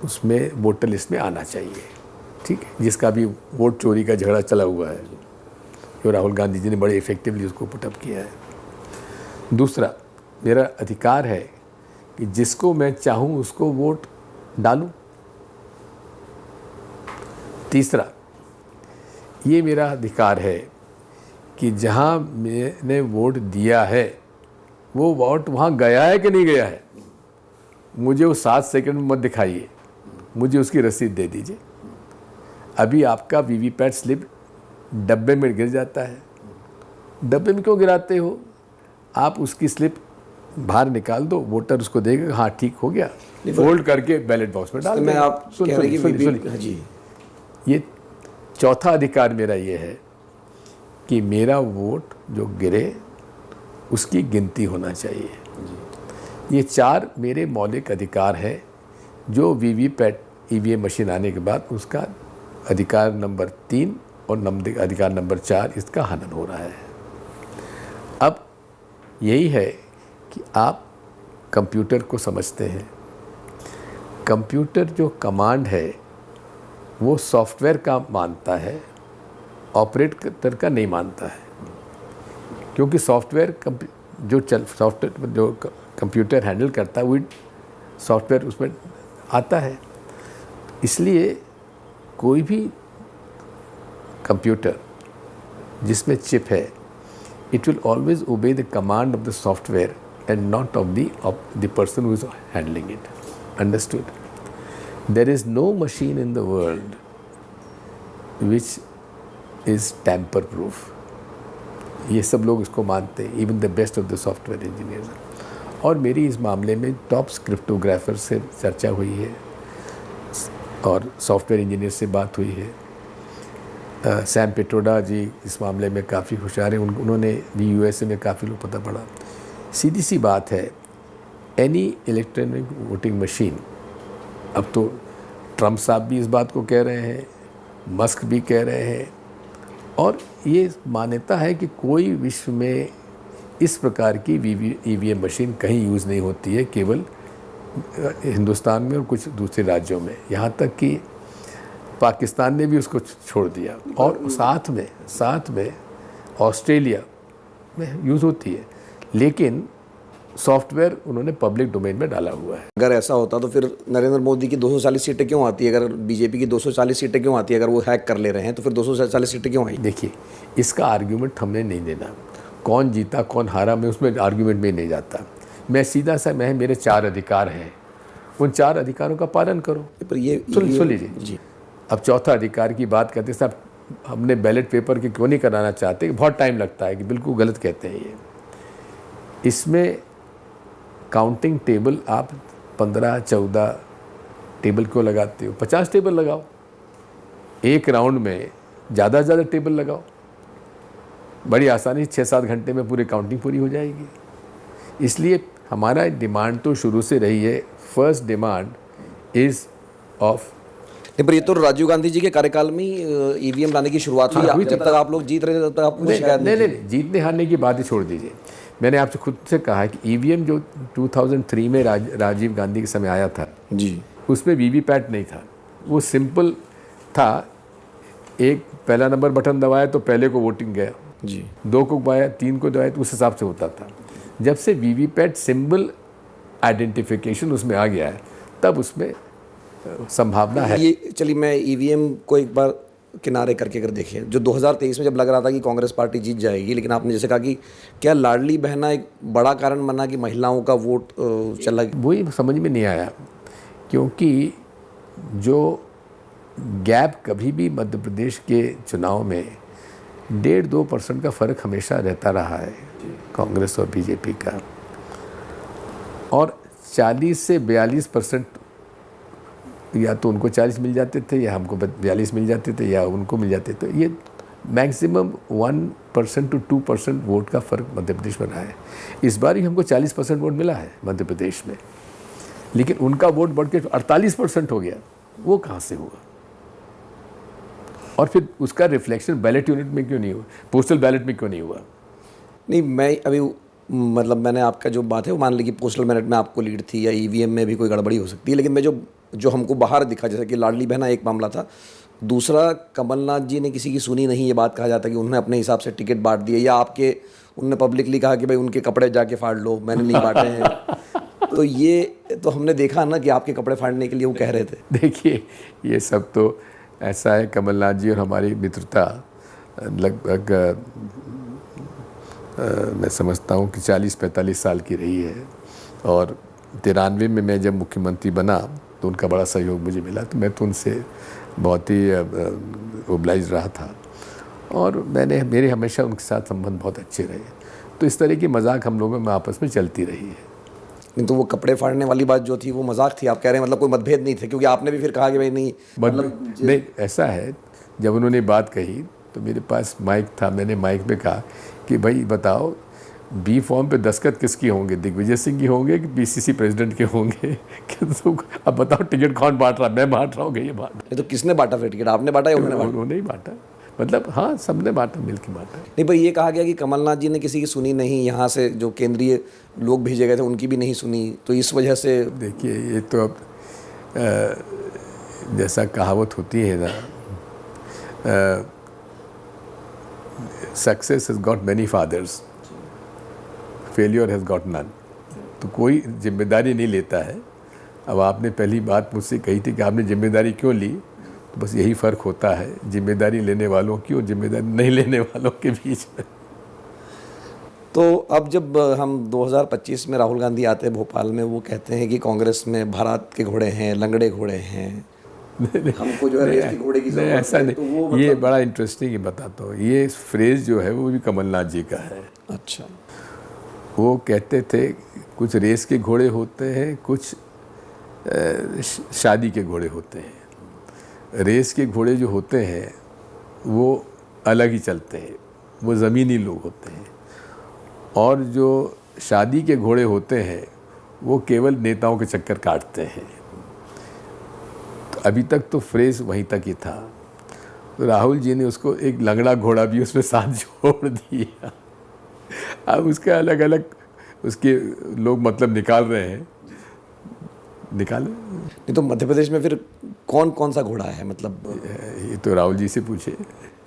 उसमें वोटर लिस्ट में आना चाहिए, ठीक है। जिसका भी वोट चोरी का झगड़ा चला हुआ है, जो राहुल गांधी जी ने बड़े इफ़ेक्टिवली उसको पुटअप किया है। दूसरा, मेरा अधिकार है कि जिसको मैं चाहूँ उसको वोट डालूं। तीसरा, ये मेरा अधिकार है कि जहाँ मैंने वोट दिया है वो वोट वहाँ गया है कि नहीं गया है, मुझे वो 7 सेकंड में मत दिखाइए, मुझे उसकी रसीद दे दीजिए। अभी आपका वीवीपैट स्लिप डब्बे में गिर जाता है। डब्बे में क्यों गिराते हो? आप उसकी स्लिप बाहर निकाल दो, वोटर उसको देगा, हाँ ठीक हो गया, फोल्ड करके बैलेट बॉक्स में डाल दो। सुन, ये चौथा अधिकार मेरा ये है कि मेरा वोट जो गिरे उसकी गिनती होना चाहिए। ये 4 मेरे मौलिक अधिकार है जो वीवीपैट ईवीएम मशीन आने के बाद उसका अधिकार नंबर 3 और अधिकार नंबर 4 इसका हनन हो रहा है। अब यही है कि आप कंप्यूटर को समझते हैं। कंप्यूटर जो कमांड है वो सॉफ्टवेयर का मानता है, ऑपरेटर का नहीं मानता है, क्योंकि सॉफ्टवेयर जो कंप्यूटर हैंडल करता है वो सॉफ्टवेयर उसमें आता है। इसलिए कोई भी कंप्यूटर जिसमें चिप है, it will always obey the command of the software and not of the person who is handling it. Understood? There is no machine in the world which is tamper proof. ये सब लोग इसको मानते हैं, even the best of the software engineers. और मेरी इस मामले में टॉप क्रिप्टोग्राफर से चर्चा हुई है और सॉफ्टवेयर इंजीनियर से बात हुई है। सैम पिट्रोडा जी इस मामले में काफ़ी होशियार हैं, उन्होंने भी यूएसए में काफ़ी लोग पता पड़ा। सीधी सी बात है, एनी इलेक्ट्रॉनिक वोटिंग मशीन, अब तो ट्रम्प साहब भी इस बात को कह रहे हैं, मस्क भी कह रहे हैं, और ये मान्यता है कि कोई विश्व में इस प्रकार की ईवीएम मशीन कहीं यूज़ नहीं होती है, केवल हिंदुस्तान में और कुछ दूसरे राज्यों में, यहाँ तक कि पाकिस्तान ने भी उसको छोड़ दिया, और साथ में ऑस्ट्रेलिया में यूज़ होती है, लेकिन सॉफ्टवेयर उन्होंने पब्लिक डोमेन में डाला हुआ है। अगर ऐसा होता तो फिर नरेंद्र मोदी की 240 सीटें क्यों आती है? अगर बीजेपी की 240 सीटें क्यों आती है? अगर वो हैक कर ले रहे हैं तो फिर 240 सीटें क्यों आई? देखिए, इसका आर्ग्यूमेंट हमने नहीं देना, कौन जीता कौन हारा, मैं उसमें आर्ग्यूमेंट में नहीं जाता। मैं सीधा सा, मेरे 4 अधिकार हैं, उन 4 अधिकारों का पालन करो। पर ये सुन लीजिए जी, अब चौथा अधिकार की बात करते साहब, हमने बैलेट पेपर के क्यों नहीं कराना चाहते, बहुत टाइम लगता है, कि बिल्कुल गलत कहते हैं ये। इसमें काउंटिंग टेबल आप 15-14 टेबल क्यों लगाते हो? 50 टेबल लगाओ, एक राउंड में ज़्यादा से ज़्यादा टेबल लगाओ, बड़ी आसानी 6-7 घंटे में पूरी काउंटिंग पूरी हो जाएगी। इसलिए हमारा डिमांड तो शुरू से रही है, फर्स्ट डिमांड इज़ ऑफ। नहीं, पर ये तो राजीव गांधी जी के कार्यकाल में ही ईवीएम लाने की शुरुआत हुई। जब तक आप लोग जीत रहे थे तब तक आपको शिकायत नहीं, जीतने हारने की बात ही छोड़ दीजिए। मैंने आपसे खुद से कहा है कि ईवीएम जो 2003 में राजीव गांधी के समय आया था जी, उसमें वीवीपैट नहीं था, वो सिंपल था, एक पहला नंबर बटन दबाया तो पहले को वोटिंग गया जी, 2 को दबाया 3 को दबाया, तो उस हिसाब से होता था। जब से वीवीपैट सिंबल आइडेंटिफिकेशन उसमें आ गया है, तब उसमें संभावना है। ये चलिए, मैं ईवीएम को एक बार किनारे करके अगर देखें, जो 2023 में जब लग रहा था कि कांग्रेस पार्टी जीत जाएगी, लेकिन आपने जैसे कहा कि क्या लाडली बहना एक बड़ा कारण बना कि महिलाओं का वोट चला गया? वही समझ में नहीं आया, क्योंकि जो गैप कभी भी मध्य प्रदेश के चुनाव में 1.5-2% का फ़र्क हमेशा रहता रहा है कांग्रेस और बीजेपी का, और 40 से 42% या तो उनको 40 मिल जाते थे, या हमको 42 मिल जाते थे, या उनको मिल जाते थे। ये मैक्सिमम 1% to 2% वोट का फ़र्क मध्य प्रदेश में रहा है। इस बार ही हमको 40% वोट मिला है मध्य प्रदेश में, लेकिन उनका वोट बढ़ के 48% हो गया। वो कहाँ से हुआ? और फिर उसका रिफ्लेक्शन बैलेट यूनिट में क्यों नहीं हुआ, पोस्टल बैलेट में क्यों नहीं हुआ? नहीं, मैं अभी मतलब मैंने आपका जो बात है वो मान ली कि पोस्टल बैलेट में आपको लीड थी या ईवीएम में भी कोई गड़बड़ी हो सकती है, लेकिन मैं जो हमको बाहर दिखा, जैसे कि लाडली बहना एक मामला था, दूसरा कमलनाथ जी ने किसी की सुनी नहीं, ये बात कहा जाता है कि उन्होंने अपने हिसाब से टिकट बांट दिए, या उन्होंने पब्लिकली कहा कि भाई उनके कपड़े जाके फाड़ लो, मैंने नहीं बांटे हैं। तो ये तो हमने देखा ना कि आपके कपड़े फाड़ने के लिए वो कह रहे थे। देखिए, ये सब तो ऐसा है, कमलनाथ जी और हमारी मित्रता लगभग मैं समझता हूँ कि 40-45 साल की रही है, और 93 में मैं जब मुख्यमंत्री बना तो उनका बड़ा सहयोग मुझे मिला, तो मैं तो उनसे बहुत ही ओब्लाइज रहा था, और मेरे हमेशा उनके साथ संबंध बहुत अच्छे रहे। तो इस तरह की मजाक हम लोगों में आपस में चलती रही है। नहीं, तो वो कपड़े फाड़ने वाली बात जो थी वो मजाक थी, आप कह रहे हैं, मतलब कोई मतभेद नहीं थे? क्योंकि आपने भी फिर कहा कि भाई नहीं, मतलब नहीं, ऐसा है, जब उन्होंने बात कही तो मेरे पास माइक था, मैंने माइक पे कहा कि भाई बताओ, बी फॉर्म पे दस्तखत किसकी होंगे, दिग्विजय सिंह की होंगे कि पीसीसी प्रेसिडेंट के होंगे? तो अब बताओ टिकट कौन बांट रहा? मैं बांट रहा हूँ, ये बांट। तो किसने बांटा फिर टिकट? आपने बांटा या उन्होंने ही बांटा? मतलब हाँ, सबने बांटा, मिल के बांटा। नहीं, पर ये कहा गया कि कमलनाथ जी ने किसी की सुनी नहीं, यहाँ से जो केंद्रीय लोग भेजे गए थे उनकी भी नहीं सुनी, तो इस वजह से। देखिए, ये तो अब जैसा कहावत होती है ना, success has got many fathers, failure has got none. तो कोई जिम्मेदारी नहीं लेता है। अब आपने पहली बात मुझसे कही थी कि आपने जिम्मेदारी क्यों ली, तो बस यही फ़र्क होता है जिम्मेदारी लेने वालों की और जिम्मेदारी नहीं लेने वालों के बीच में। तो अब जब हम 2025 में राहुल गांधी आते हैं भोपाल में, वो कहते हैं कि कांग्रेस में भारत के घोड़े हैं, लंगड़े घोड़े हैं, हमको जो है रेस के घोड़े की जरूरत है। ऐसा नहीं, तो वो ये मतलब बड़ा इंटरेस्टिंग है, बताता हूँ। ये फ्रेज़ जो है वो भी कमलनाथ जी का है। अच्छा, वो कहते थे कुछ रेस के घोड़े होते हैं, कुछ शादी के घोड़े होते हैं। रेस के घोड़े जो होते हैं वो अलग ही चलते हैं, वो ज़मीनी लोग होते हैं। और जो शादी के घोड़े होते हैं वो केवल नेताओं के चक्कर काटते हैं। तो अभी तक तो फ्रेज वहीं तक ही था, तो राहुल जी ने उसको एक लंगड़ा घोड़ा भी उसमें साथ जोड़ दिया। अब उसके अलग अलग उसके लोग मतलब निकाल रहे हैं, निकाले। नहीं तो मध्य प्रदेश में फिर कौन कौन सा घोड़ा है, मतलब? ये तो राहुल जी से पूछे।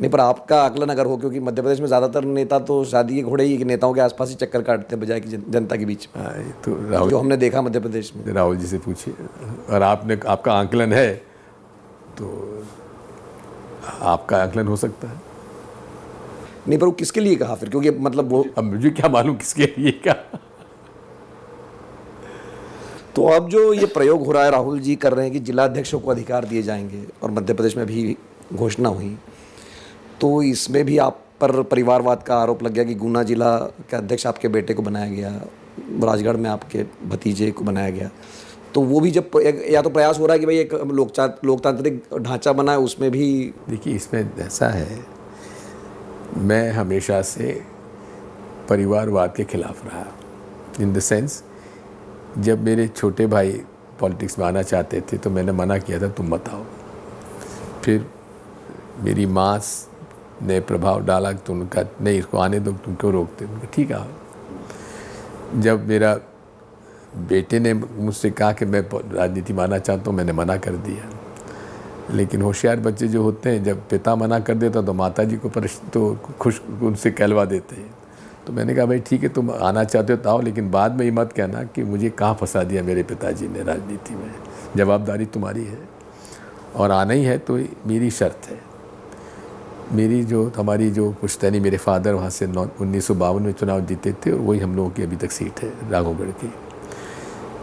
नहीं, पर आपका आकलन अगर हो, क्योंकि मध्य प्रदेश में ज़्यादातर नेता तो शादी के घोड़े ही नेताओं के आसपास ही चक्कर काटते हैं बजाय कि जनता के बीच में, ये तो राहुल, जो हमने देखा मध्य प्रदेश में। राहुल जी से पूछिए। और आपका आकलन है तो आपका आकलन हो सकता है। नहीं, पर वो किसके लिए कहा फिर, क्योंकि मतलब वो अब मुझे क्या मालूम किसके लिए कहा। तो अब जो ये प्रयोग हो रहा है, राहुल जी कर रहे हैं कि जिलाध्यक्षों को अधिकार दिए जाएंगे, और मध्य प्रदेश में भी घोषणा हुई, तो इसमें भी आप पर परिवारवाद का आरोप लग गया कि गुना जिला के अध्यक्ष आपके बेटे को बनाया गया, राजगढ़ में आपके भतीजे को बनाया गया। तो वो भी जब या तो प्रयास हो रहा है कि भाई एक लोकतांत्रिक ढांचा बना है, उसमें भी देखिए इसमें ऐसा है, मैं हमेशा से परिवारवाद के खिलाफ रहा। इन द सेंस, जब मेरे छोटे भाई पॉलिटिक्स में आना चाहते थे तो मैंने मना किया था, तुम मत आओ। फिर मेरी माँ ने प्रभाव डाला कि तुम उनका नहीं, इसको आने दो, तुम क्यों रोकते? उनका ठीक है। जब मेरा बेटे ने मुझसे कहा कि मैं राजनीति मानना चाहता हूँ, मैंने मना कर दिया। लेकिन होशियार बच्चे जो होते हैं, जब पिता मना कर देता तो माता जी को तो खुश उनसे कहलवा देते हैं। तो मैंने कहा भाई ठीक है, तुम आना चाहते हो तो आओ, लेकिन बाद में ये मत कहना कि मुझे कहाँ फंसा दिया मेरे पिताजी ने राजनीति में। जवाबदारी तुम्हारी है और आना ही है तो मेरी शर्त है। मेरी जो हमारी जो पुश्तैनी, मेरे फादर वहाँ से 1952 में चुनाव जीते थे, और वही हम लोगों की अभी तक सीट है राघवगढ़ की।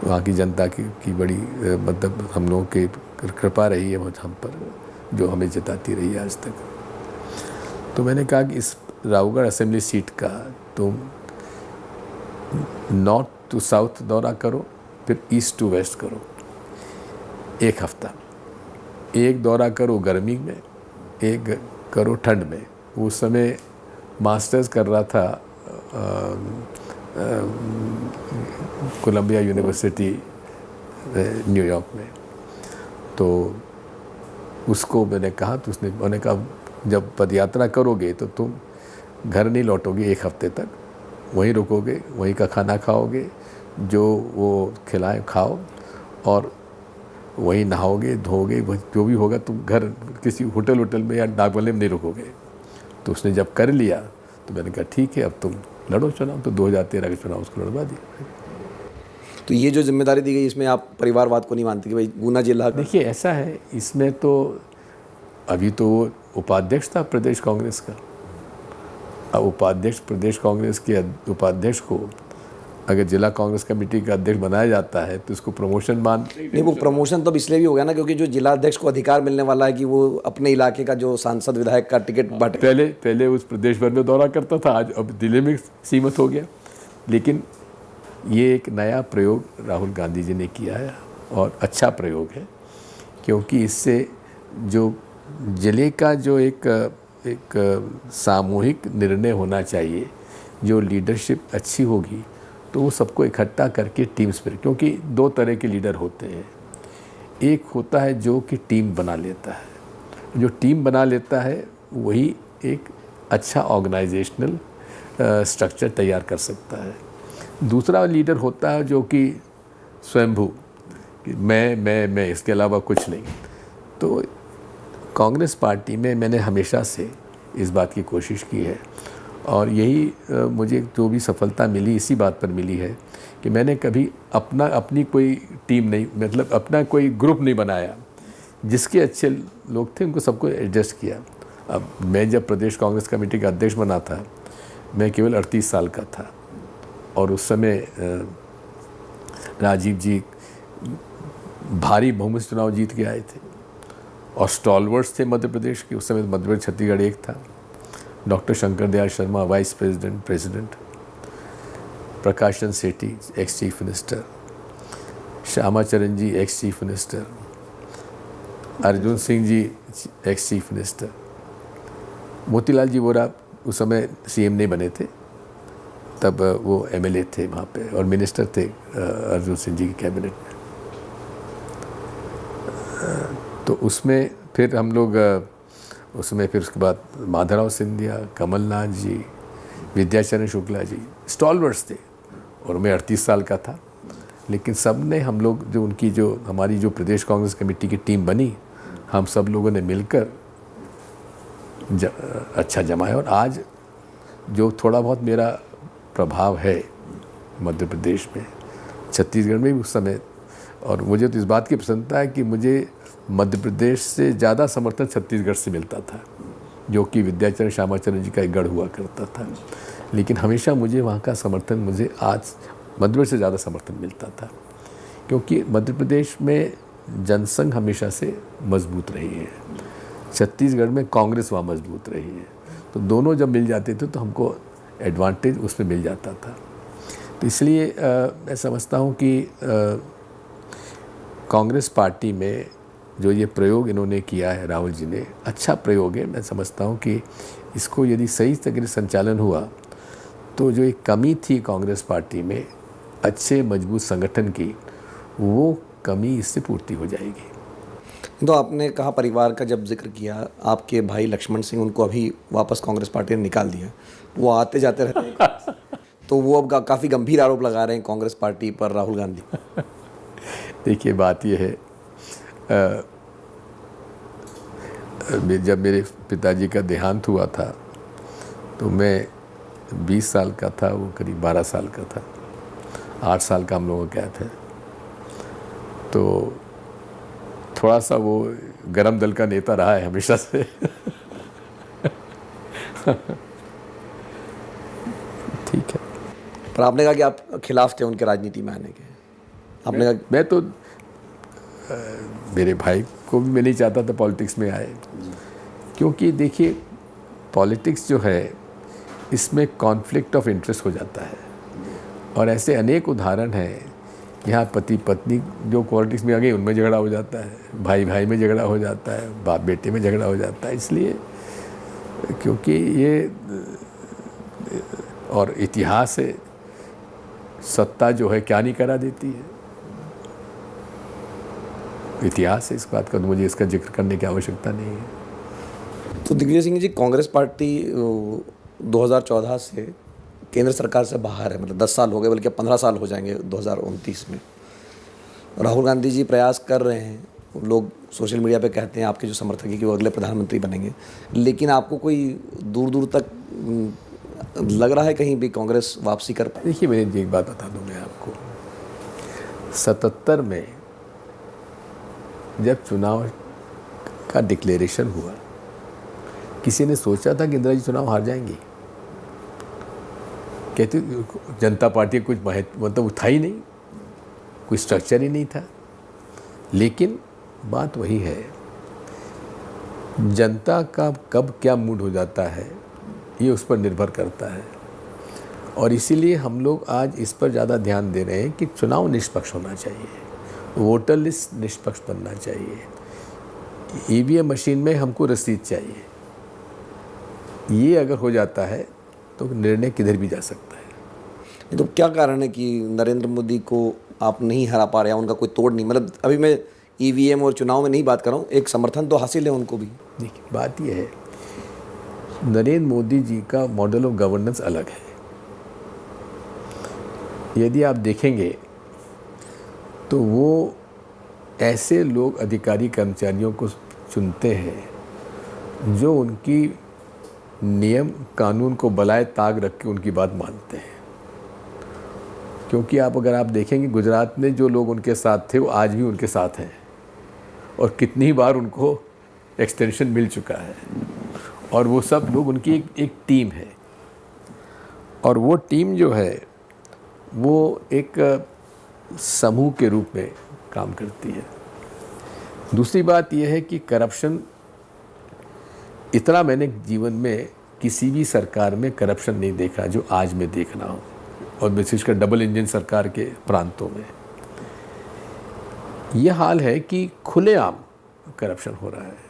वहाँ की जनता की बड़ी मतलब हम लोगों की कृपा रही है हम पर, जो हमें जिताती रही है आज तक। तो मैंने कहा कि इस राघवगढ़ असेंबली सीट का तुम नॉर्थ टू साउथ दौरा करो, फिर ईस्ट टू वेस्ट करो, 1 हफ्ता। एक दौरा करो गर्मी में, एक करो ठंड में। उस समय मास्टर्स कर रहा था कोलंबिया यूनिवर्सिटी न्यूयॉर्क में। तो उसको मैंने कहा, तो उन्होंने कहा जब पदयात्रा करोगे तो तुम घर नहीं लौटोगे 1 हफ्ते तक, वहीं रुकोगे, वहीं का खाना खाओगे, जो वो खिलाएं खाओ, और वहीं नहाओगे धोगे, जो भी होगा तुम घर किसी होटल में या डाकबंगले में नहीं रुकोगे। तो उसने जब कर लिया तो मैंने कहा ठीक है, अब तुम लड़ो चुनाव। तो 2013 का चुनाव उसको लड़वा दिया। तो ये जो जिम्मेदारी दी गई, इसमें आप परिवारवाद को नहीं मानते कि भाई गुना जिला? देखिए ऐसा है, इसमें तो अभी तो वो उपाध्यक्ष था प्रदेश कांग्रेस का। अब उपाध्यक्ष, प्रदेश कांग्रेस के उपाध्यक्ष को अगर जिला कांग्रेस कमेटी का अध्यक्ष बनाया जाता है तो इसको प्रमोशन नहीं, वो प्रमोशन तो इसलिए भी हो गया ना, क्योंकि जो जिला अध्यक्ष को अधिकार मिलने वाला है कि वो अपने इलाके का जो सांसद विधायक का टिकट बांटे। पहले उस प्रदेश भर में दौरा करता था, आज अब जिले में सीमित हो गया। लेकिन ये एक नया प्रयोग राहुल गांधी जी ने किया है, और अच्छा प्रयोग है, क्योंकि इससे जो जिले का जो एक सामूहिक निर्णय होना चाहिए, जो लीडरशिप अच्छी होगी, तो वो सबको इकट्ठा करके टीम स्पिरिट, क्योंकि 2 तरह के लीडर होते हैं। एक होता है जो कि टीम बना लेता है, जो टीम बना लेता है वही एक अच्छा ऑर्गेनाइजेशनल स्ट्रक्चर तैयार कर सकता है। दूसरा लीडर होता है जो कि स्वयंभू, मैं इसके अलावा कुछ नहीं। तो कांग्रेस पार्टी में मैंने हमेशा से इस बात की कोशिश की है, और यही मुझे जो भी सफलता मिली इसी बात पर मिली है कि मैंने कभी अपनी कोई टीम नहीं, मतलब अपना कोई ग्रुप नहीं बनाया। जिसके अच्छे लोग थे उनको सबको एडजस्ट किया। अब मैं जब प्रदेश कांग्रेस कमेटी का अध्यक्ष बना था, मैं केवल 38 साल का था, और उस समय राजीव जी भारी बहुमत से चुनाव जीत के आए थे, और स्टॉलवर्ड्स थे मध्य प्रदेश के। उस समय मध्य प्रदेश छत्तीसगढ़ एक था। Doctor Shankar Dayal Sharma vice president, Prakashan Sethi ex chief minister, Shyamacharan ji ex chief minister, Arjun Singh ji ex chief minister, Motilal ji Vora उस समय सीएम नहीं बने थे, तब वो एमएलए थे वहाँ पे और मिनिस्टर थे अर्जुन सिंह जी की कैबिनेट में। तो उसमें फिर हम लोग उसमें फिर उसके बाद माधवराव सिंधिया, कमलनाथ जी, विद्याचरण शुक्ला जी स्टॉलवर्ड्स थे और मैं 38 साल का था। लेकिन सब ने हम लोग जो उनकी जो हमारी जो प्रदेश कांग्रेस कमेटी की टीम बनी, हम सब लोगों ने मिलकर अच्छा जमाया। और आज जो थोड़ा बहुत मेरा प्रभाव है मध्य प्रदेश में, छत्तीसगढ़ में भी उस समय, और मुझे तो इस बात की प्रसन्नता है कि मुझे मध्य प्रदेश से ज़्यादा समर्थन छत्तीसगढ़ से मिलता था, जो कि विद्याचरण श्यामाचरण जी का एक गढ़ हुआ करता था। लेकिन हमेशा मुझे वहाँ का समर्थन, मुझे आज मध्य प्रदेश से ज़्यादा समर्थन मिलता था, क्योंकि मध्य प्रदेश में जनसंघ हमेशा से मजबूत रही है, छत्तीसगढ़ में कांग्रेस वहाँ मजबूत रही है। तो दोनों जब मिल जाते थे तो हमको एडवांटेज उसमें मिल जाता था। तो इसलिए मैं समझता हूँ कि कांग्रेस पार्टी में जो ये प्रयोग इन्होंने किया है, राहुल जी ने, अच्छा प्रयोग है। मैं समझता हूँ कि इसको यदि सही तरीके से संचालन हुआ तो जो एक कमी थी कांग्रेस पार्टी में अच्छे मजबूत संगठन की, वो कमी इससे पूर्ति हो जाएगी। तो आपने कहा परिवार का जब जिक्र किया, आपके भाई लक्ष्मण सिंह, उनको अभी वापस कांग्रेस पार्टी ने निकाल दिया, वो आते जाते रहते हैं तो वो अब काफ़ी गंभीर आरोप लगा रहे हैं कांग्रेस पार्टी पर, राहुल गांधी। देखिए बात ये है, जब मेरे पिताजी का देहांत हुआ था तो मैं 20 साल का था, वो करीब 12 साल का था, 8 साल का हम लोग गए थे। तो थोड़ा सा वो गरम दल का नेता रहा है हमेशा से ठीक है। पर आपने कहा कि आप खिलाफ थे उनके राजनीति में आने के। आपने कहा मैं तो मेरे भाई को भी मैं नहीं चाहता था पॉलिटिक्स में आए, क्योंकि देखिए पॉलिटिक्स जो है इसमें कॉन्फ्लिक्ट ऑफ इंटरेस्ट हो जाता है, और ऐसे अनेक उदाहरण हैं यहाँ पति पत्नी जो पॉलिटिक्स में आ गए उनमें झगड़ा हो जाता है, भाई भाई में झगड़ा हो जाता है, बाप बेटे में झगड़ा हो जाता है। इसलिए क्योंकि ये और इतिहास है, सत्ता जो है क्या नहीं करा देती है, इतिहास है इस बात का, तो मुझे इसका जिक्र करने की आवश्यकता नहीं है। तो दिग्विजय सिंह जी, कांग्रेस पार्टी 2014 से केंद्र सरकार से बाहर है, मतलब 10 साल हो गए, बल्कि 15 साल हो जाएंगे 2029 में। राहुल गांधी जी प्रयास कर रहे हैं, लोग सोशल मीडिया पे कहते हैं आपके जो समर्थक हैं कि वो अगले प्रधानमंत्री बनेंगे, लेकिन आपको कोई दूर दूर तक लग रहा है कहीं भी कांग्रेस वापसी कर पाए? देखिए मैं एक बात बता दूं मैं आपको, 77 में जब चुनाव का डिक्लेरेशन हुआ, किसी ने सोचा था कि इंदिरा जी चुनाव हार जाएंगी? कहते जनता पार्टी कुछ मतलब था ही नहीं, कोई स्ट्रक्चर ही नहीं था। लेकिन बात वही है, जनता का कब क्या मूड हो जाता है ये उस पर निर्भर करता है, और इसीलिए हम लोग आज इस पर ज़्यादा ध्यान दे रहे हैं कि चुनाव निष्पक्ष होना चाहिए, वोटर लिस्ट निष्पक्ष बनना चाहिए, ईवीएम मशीन में हमको रसीद चाहिए। ये अगर हो जाता है तो निर्णय किधर भी जा सकता है। तो क्या कारण है कि नरेंद्र मोदी को आप नहीं हरा पा रहे हैं? उनका कोई तोड़ नहीं, मतलब अभी मैं ईवीएम और चुनाव में नहीं बात कर रहा हूँ, एक समर्थन तो हासिल है उनको भी। देखिए बात यह है, नरेंद्र मोदी जी का मॉडल ऑफ गवर्नेंस अलग है। यदि आप देखेंगे तो वो ऐसे लोग अधिकारी कर्मचारियों को चुनते हैं जो उनकी नियम कानून को बलाए ताक रख के उनकी बात मानते हैं। क्योंकि अगर आप देखेंगे गुजरात में जो लोग उनके साथ थे वो आज भी उनके साथ हैं, और कितनी बार उनको एक्सटेंशन मिल चुका है, और वो सब लोग उनकी एक टीम है, और वो टीम जो है वो एक समूह के रूप में काम करती है। दूसरी बात यह है कि करप्शन, इतना मैंने जीवन में किसी भी सरकार में करप्शन नहीं देखा जो आज मैं देखना हो, और विशेषकर डबल इंजन सरकार के प्रांतों में यह हाल है कि खुलेआम करप्शन हो रहा है।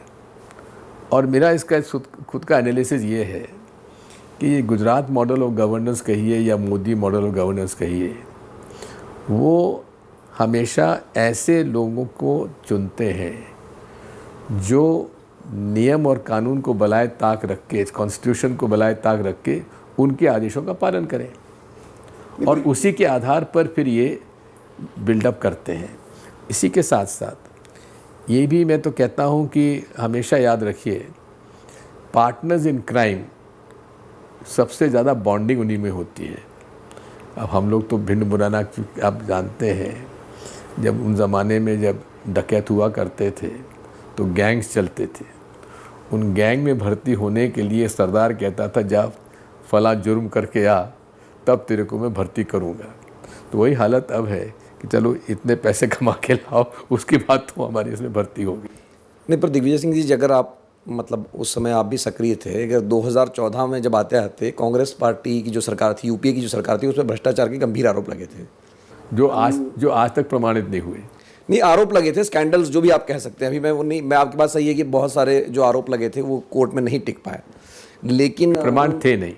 और मेरा इसका खुद का एनालिसिस ये है कि ये गुजरात मॉडल ऑफ गवर्नेंस कहिए या मोदी मॉडल ऑफ गवर्नेंस कहिए, वो हमेशा ऐसे लोगों को चुनते हैं जो नियम और कानून को बलाए ताक रख के, कॉन्स्टिट्यूशन को बलाए ताक रख के उनके आदेशों का पालन करें और उसी के आधार पर फिर ये बिल्डअप करते हैं। इसी के साथ साथ ये भी मैं तो कहता हूँ कि हमेशा याद रखिए, पार्टनर्स इन क्राइम सबसे ज़्यादा बॉन्डिंग उन्हीं में होती है। अब हम लोग तो भिंड मुरैना आप जानते हैं, जब उन ज़माने में जब डकैत हुआ करते थे तो गैंग्स चलते थे। उन गैंग में भर्ती होने के लिए सरदार कहता था जा फला जुर्म करके आ, तब तेरे को मैं भर्ती करूँगा। तो वही हालत अब है कि चलो इतने पैसे कमा के लाओ, उसके बाद तो हमारी इसमें भर्ती होगी। नहीं, पर दिग्विजय सिंह जी, अगर आप मतलब उस समय आप भी सक्रिय थे, अगर 2014 में जब आते आते कांग्रेस पार्टी की जो सरकार थी, यूपीए की जो सरकार थी, उसमें भ्रष्टाचार के गंभीर आरोप लगे थे जो आज तक प्रमाणित नहीं हुए। नहीं, आरोप लगे थे, स्कैंडल्स जो भी आप कह सकते हैं। अभी मैं आपकी बात सही है कि बहुत सारे जो आरोप लगे थे वो कोर्ट में नहीं टिक पाए, लेकिन प्रमाण थे नहीं।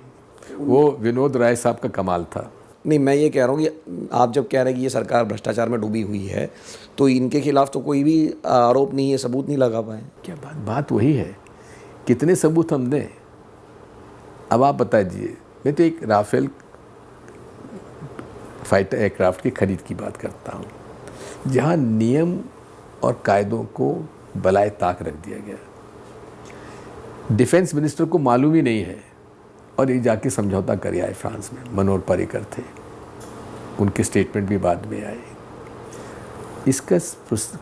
वो विनोद राय साहब का कमाल था। नहीं, मैं ये कह रहा हूँ कि आप जब कह रहे हैं कि ये सरकार भ्रष्टाचार में डूबी हुई है, तो इनके खिलाफ तो कोई भी आरोप नहीं है, सबूत नहीं लगा पाए। क्या बात वही है, कितने सबूत हम दें? अब आप बता दीजिए। मैं तो एक राफेल फाइटर एयरक्राफ्ट की खरीद की बात करता हूँ, जहाँ नियम और कायदों को बलाए ताक रख दिया गया। डिफेंस मिनिस्टर को मालूम ही नहीं है और ये जाके समझौता कर आए फ्रांस में। मनोहर पर्रिकर थे, उनके स्टेटमेंट भी बाद में आए। इसका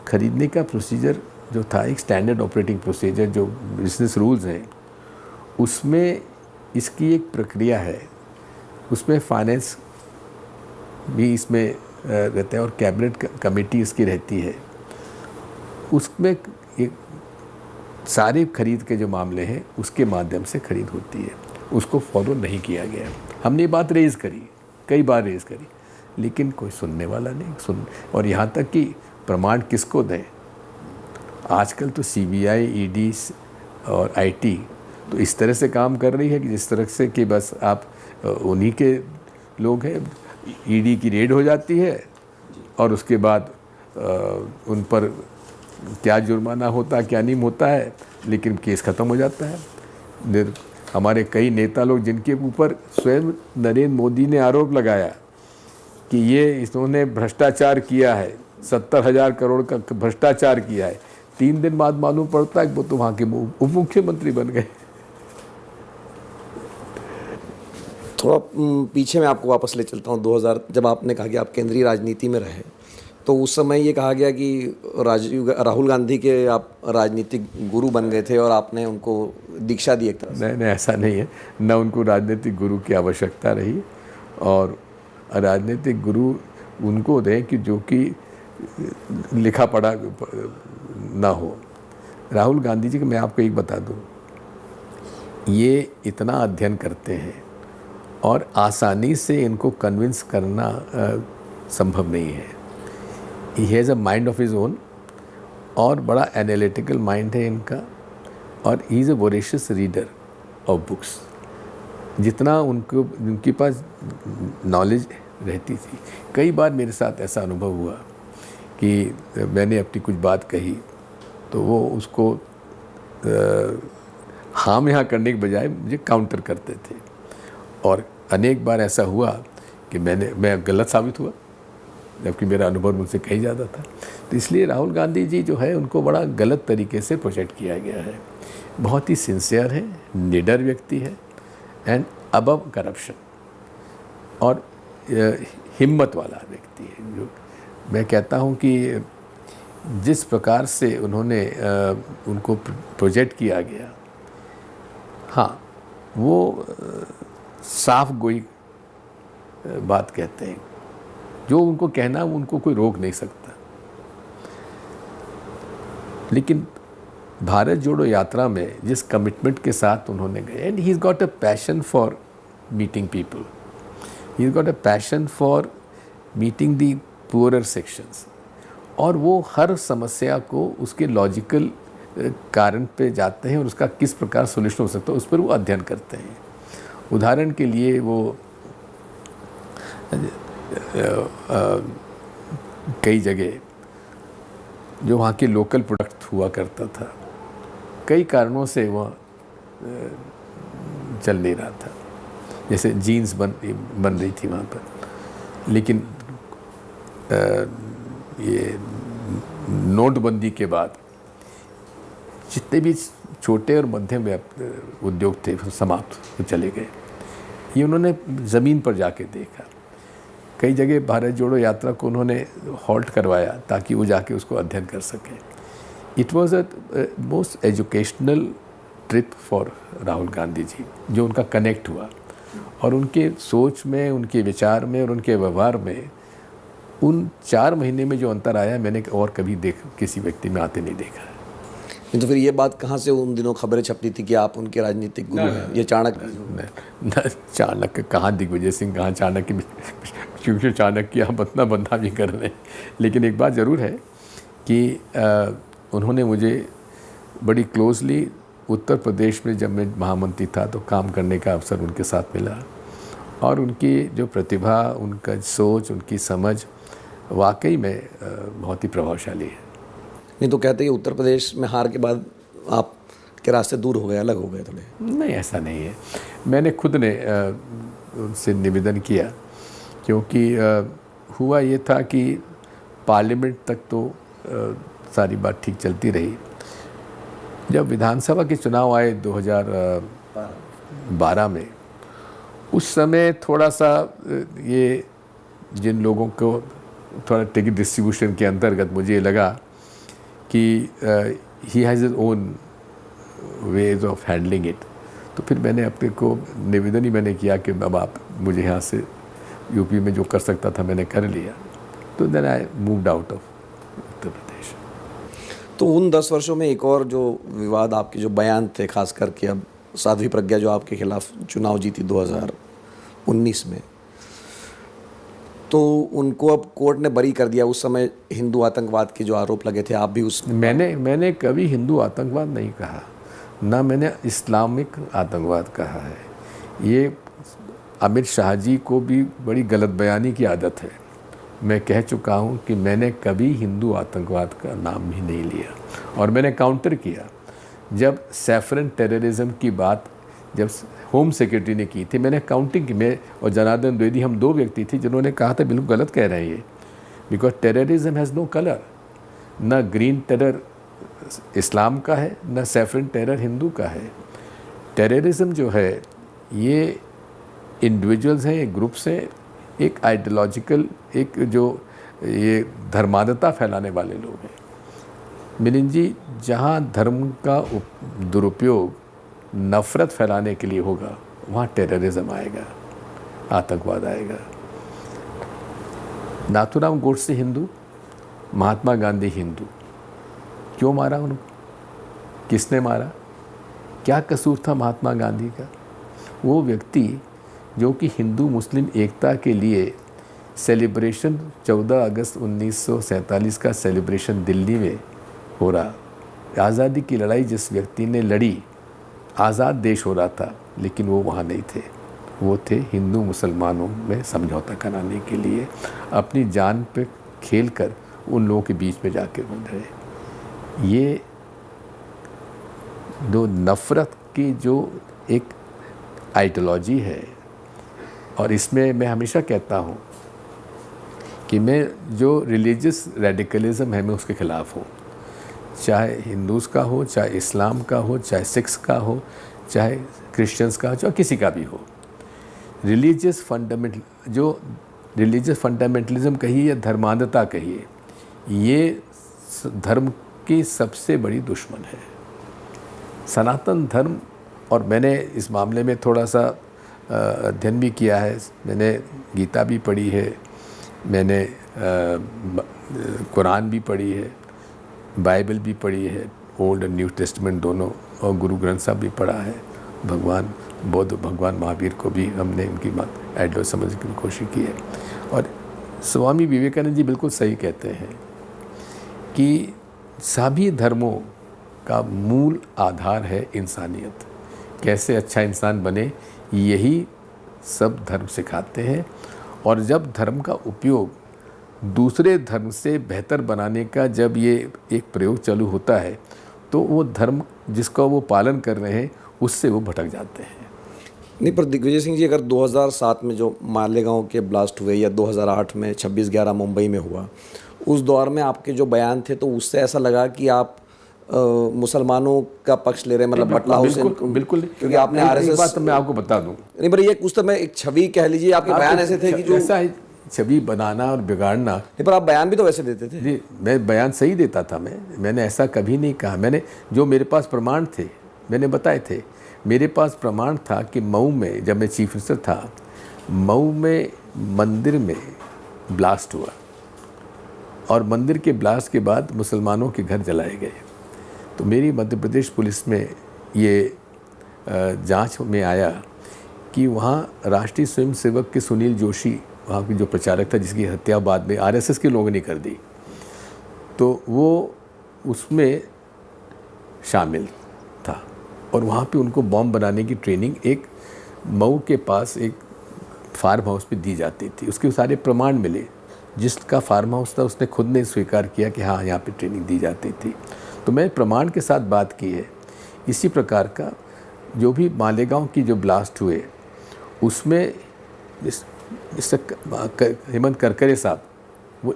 खरीदने का प्रोसीजर जो था, एक स्टैंडर्ड ऑपरेटिंग प्रोसीजर जो बिजनेस रूल्स हैं, उसमें इसकी एक प्रक्रिया है। उसमें फाइनेंस भी इसमें रहता है और कैबिनेट कमेटी इसकी रहती है। उसमें एक सारे खरीद के जो मामले हैं उसके माध्यम से खरीद होती है, उसको फॉलो नहीं किया गया। हमने ये बात रेज़ करी, कई बार रेज़ करी, लेकिन कोई सुनने वाला नहीं और यहाँ तक कि प्रमाण किसको दें? आजकल तो सीबीआई, ईडी और आईटी तो इस तरह से काम कर रही है कि जिस तरह से कि बस आप उन्हीं के लोग हैं। ईडी की रेड हो जाती है और उसके बाद उन पर क्या जुर्माना होता, क्या नहीं होता है, लेकिन केस ख़त्म हो जाता है। हमारे कई नेता लोग जिनके ऊपर स्वयं नरेंद्र मोदी ने आरोप लगाया कि ये इन्होंने भ्रष्टाचार किया है, 70,000 करोड़ का भ्रष्टाचार किया है, 3 दिन बाद मालूम पड़ता है कि वो तो वहाँ के उप मुख्यमंत्री बन गए। थोड़ा पीछे मैं आपको वापस ले चलता हूँ। 2000 जब आपने कहा कि आप केंद्रीय राजनीति में रहे, तो उस समय ये कहा गया कि राहुल गांधी के आप राजनीतिक गुरु बन गए थे और आपने उनको दीक्षा दी एक तरह से। नहीं, ऐसा नहीं है। न उनको राजनीतिक गुरु की आवश्यकता रही, और राजनीतिक गुरु उनको दें कि जो कि लिखा पढ़ा ना हो। राहुल गांधी जी को मैं आपको एक बता दूं, ये इतना अध्ययन करते हैं और आसानी से इनको कन्विंस करना संभव नहीं है। He has a mind of his own और बड़ा एनालिटिकल माइंड है इनका, और he is a voracious reader of books. जितना उनके पास नॉलेज रहती थी, कई बार मेरे साथ ऐसा अनुभव हुआ कि मैंने अपनी कुछ बात कही तो वो उसको हाँ में हाँ करने के बजाय मुझे काउंटर करते थे, और अनेक बार ऐसा हुआ कि मैं गलत साबित हुआ, जबकि मेरा अनुभव उनसे कहीं ज़्यादा था। तो इसलिए राहुल गांधी जी जो है उनको बड़ा गलत तरीके से प्रोजेक्ट किया गया है। बहुत ही सिंसियर है, निडर व्यक्ति है, एंड अबव करप्शन, और हिम्मत वाला व्यक्ति है। जो मैं कहता हूँ कि जिस प्रकार से उन्होंने उनको प्रोजेक्ट किया गया, हाँ, वो साफ गोई बात कहते हैं। जो उनको कहना उनको कोई रोक नहीं सकता। लेकिन भारत जोड़ो यात्रा में जिस कमिटमेंट के साथ उन्होंने गए, and he is got a passion for meeting people, he is got a passion for meeting the poorer sections, और वो हर समस्या को उसके लॉजिकल कारण पे जाते हैं और उसका किस प्रकार सोल्यूशन हो सकता है उस पर वो अध्ययन करते हैं। उदाहरण के लिए वो कई जगह जो वहाँ के लोकल प्रोडक्ट हुआ करता था, कई कारणों से वह चल नहीं रहा था। जैसे जीन्स बन रही थी वहाँ पर, लेकिन ये नोटबंदी के बाद जितने भी छोटे और मध्यम उद्योग थे वो समाप्त हो चले गए। ये उन्होंने ज़मीन पर जाके देखा। कई जगह भारत जोड़ो यात्रा को उन्होंने हॉल्ट करवाया ताकि वो जाके उसको अध्ययन कर सकें। It was a most educational trip for Rahul Gandhi ji, जो उनका कनेक्ट हुआ और उनके सोच में, उनके विचार में और उनके व्यवहार में उन 4 महीने में जो अंतर आया मैंने और कभी किसी व्यक्ति में आते नहीं देखा। तो फिर ये बात कहाँ से उन दिनों खबरें छपती थी कि आप उनके राजनीतिक गुरु हैं? ये चाणक्य चाणक्य कहाँ, दिग्विजय सिंह कहाँ, चाणक्य, क्योंकि चाणक्य यहाँ बतना बंधा भी कर रहे हैं। लेकिन एक बात ज़रूर है कि उन्होंने मुझे बड़ी क्लोजली उत्तर प्रदेश में जब मैं महामंत्री था तो काम करने का अवसर उनके साथ मिला और उनकी जो प्रतिभा, उनका सोच, उनकी समझ वाकई में बहुत ही प्रभावशाली है। नहीं तो कहते हैं उत्तर प्रदेश में हार के बाद आप के रास्ते दूर हो गए, अलग हो गए थोड़े? नहीं, ऐसा नहीं है। मैंने खुद ने उनसे निवेदन किया, क्योंकि हुआ ये था कि पार्लियामेंट तक तो सारी बात ठीक चलती रही। जब विधानसभा के चुनाव आए 2012 में, उस समय थोड़ा सा ये जिन लोगों को थोड़ा टिकट डिस्ट्रीब्यूशन के अंतर्गत मुझे ये लगा कि he has his own ways of handling it, तो फिर मैंने अपने को निवेदन ही मैंने किया कि अब आप मुझे यहाँ से यूपी में जो कर सकता था मैंने कर लिया। तो then I moved out of Uttar Pradesh. तो उन 10 वर्षों में एक और जो विवाद, आपके जो बयान थे, खास करके अब साध्वी प्रज्ञा जो आपके खिलाफ चुनाव जीती 2019 में, तो उनको अब कोर्ट ने बरी कर दिया। उस समय हिंदू आतंकवाद के जो आरोप लगे थे, आप भी उस मैंने कभी हिंदू आतंकवाद नहीं कहा, ना मैंने इस्लामिक आतंकवाद कहा है। ये अमित शाह जी को भी बड़ी गलत बयानी की आदत है। मैं कह चुका हूँ कि मैंने कभी हिंदू आतंकवाद का नाम भी नहीं लिया और मैंने काउंटर किया। जब सैफरन टेररिज्म की बात जब होम सेक्रेटरी ने की थी, मैंने काउंटिंग की। मैं और जनार्दन द्विवेदी, हम 2 व्यक्ति थे जिन्होंने कहा था बिल्कुल गलत कह रहे हैं ये, because terrorism has no colour. न ग्रीन टेरर इस्लाम का है, न सैफरन टेरर हिंदू का है। टेररिज्म जो है ये इंडिविजुअल्स हैं, एक ग्रुप्स हैं, एक आइडियोलॉजिकल, एक जो ये धर्मांधता फैलाने वाले लोग हैं। मिलिंद जी, जहाँ धर्म का दुरुपयोग नफ़रत फैलाने के लिए होगा, वहाँ टेररिज्म आएगा, आतंकवाद आएगा। नाथूराम गोडसे हिंदू, महात्मा गांधी हिंदू, क्यों मारा उनको? किसने मारा? क्या कसूर था महात्मा गांधी का? वो व्यक्ति जो कि हिंदू मुस्लिम एकता के लिए सेलिब्रेशन 14 अगस्त 1947 का सेलिब्रेशन दिल्ली में हो रहा, आज़ादी की लड़ाई जिस व्यक्ति ने लड़ी, आज़ाद देश हो रहा था, लेकिन वो वहाँ नहीं थे। वो थे हिंदू मुसलमानों में समझौता कराने के लिए, अपनी जान पे खेल कर उन लोगों के बीच में जाके बन रहे। ये जो नफ़रत की जो एक आइडियोलॉजी है, और इसमें मैं हमेशा कहता हूँ कि मैं जो रिलीजियस रेडिकलिज्म है मैं उसके ख़िलाफ़ हूँ, चाहे हिंदूज़ का हो, चाहे इस्लाम का हो, चाहे सिख्स का हो, चाहे क्रिश्चियंस का हो, चाहे किसी का भी हो। रिलीजियस फंडामेंटलिज्म कहिए या धर्मांधता कहिए, ये धर्म की सबसे बड़ी दुश्मन है। सनातन धर्म, और मैंने इस मामले में थोड़ा सा अध्ययन भी किया है, मैंने गीता भी पढ़ी है, मैंने कुरान भी पढ़ी है, बाइबल भी पढ़ी है, ओल्ड एंड न्यू टेस्टमेंट दोनों, और गुरु ग्रंथ साहब भी पढ़ा है। भगवान महावीर को भी हमने उनकी बात एडलो समझने की कोशिश की है। और स्वामी विवेकानंद जी बिल्कुल सही कहते हैं कि सभी धर्मों का मूल आधार है इंसानियत। कैसे अच्छा इंसान बने, यही सब धर्म सिखाते हैं। और जब धर्म का उपयोग दूसरे धर्म से बेहतर बनाने का जब ये एक प्रयोग चालू होता है, तो वो धर्म जिसका वो पालन कर रहे हैं उससे वो भटक जाते हैं। नहीं, पर दिग्विजय सिंह जी, अगर 2007 में जो मालेगांव के ब्लास्ट हुए या 2008 में 26/11 मुंबई में हुआ, उस दौर में आपके जो बयान थे, तो उससे ऐसा लगा कि आप मुसलमानों का पक्ष ले रहे हैं, मतलब बटला हुसैन। बिल्कुल, क्योंकि आपने आरएसएस, बात तो मैं आपको बता दूं, नहीं पर ये उस समय एक छवि कह लीजिए, आपके बयान ऐसे थे कि जो ऐसा छवि बनाना और बिगाड़ना। नहीं, पर आप बयान भी तो वैसे देते थे। जी, मैं बयान सही देता था। मैंने ऐसा कभी नहीं कहा। मैंने जो मेरे पास प्रमाण थे मैंने बताए थे। मेरे पास प्रमाण था कि मऊ में जब मैं चीफ मिनिस्टर था, मऊ में मंदिर में ब्लास्ट हुआ और मंदिर के ब्लास्ट के बाद मुसलमानों के घर जलाए गए। तो मेरी मध्य प्रदेश पुलिस में ये जांच में आया कि वहाँ राष्ट्रीय स्वयंसेवक के सुनील जोशी, वहाँ के जो प्रचारक था, जिसकी हत्या बाद में आरएसएस के लोगों ने कर दी, तो वो उसमें शामिल था। और वहाँ पे उनको बॉम्ब बनाने की ट्रेनिंग एक मऊ के पास एक फार्म हाउस पे दी जाती थी। उसके सारे प्रमाण मिले। जिसका फार्म हाउस था उसने खुद ने स्वीकार किया कि हाँ, यहाँ पे ट्रेनिंग दी जाती थी। तो मैं प्रमाण के साथ बात की है। इसी प्रकार का जो भी मालेगांव की जो ब्लास्ट हुए, उसमें हेमंत करकरे साहब वो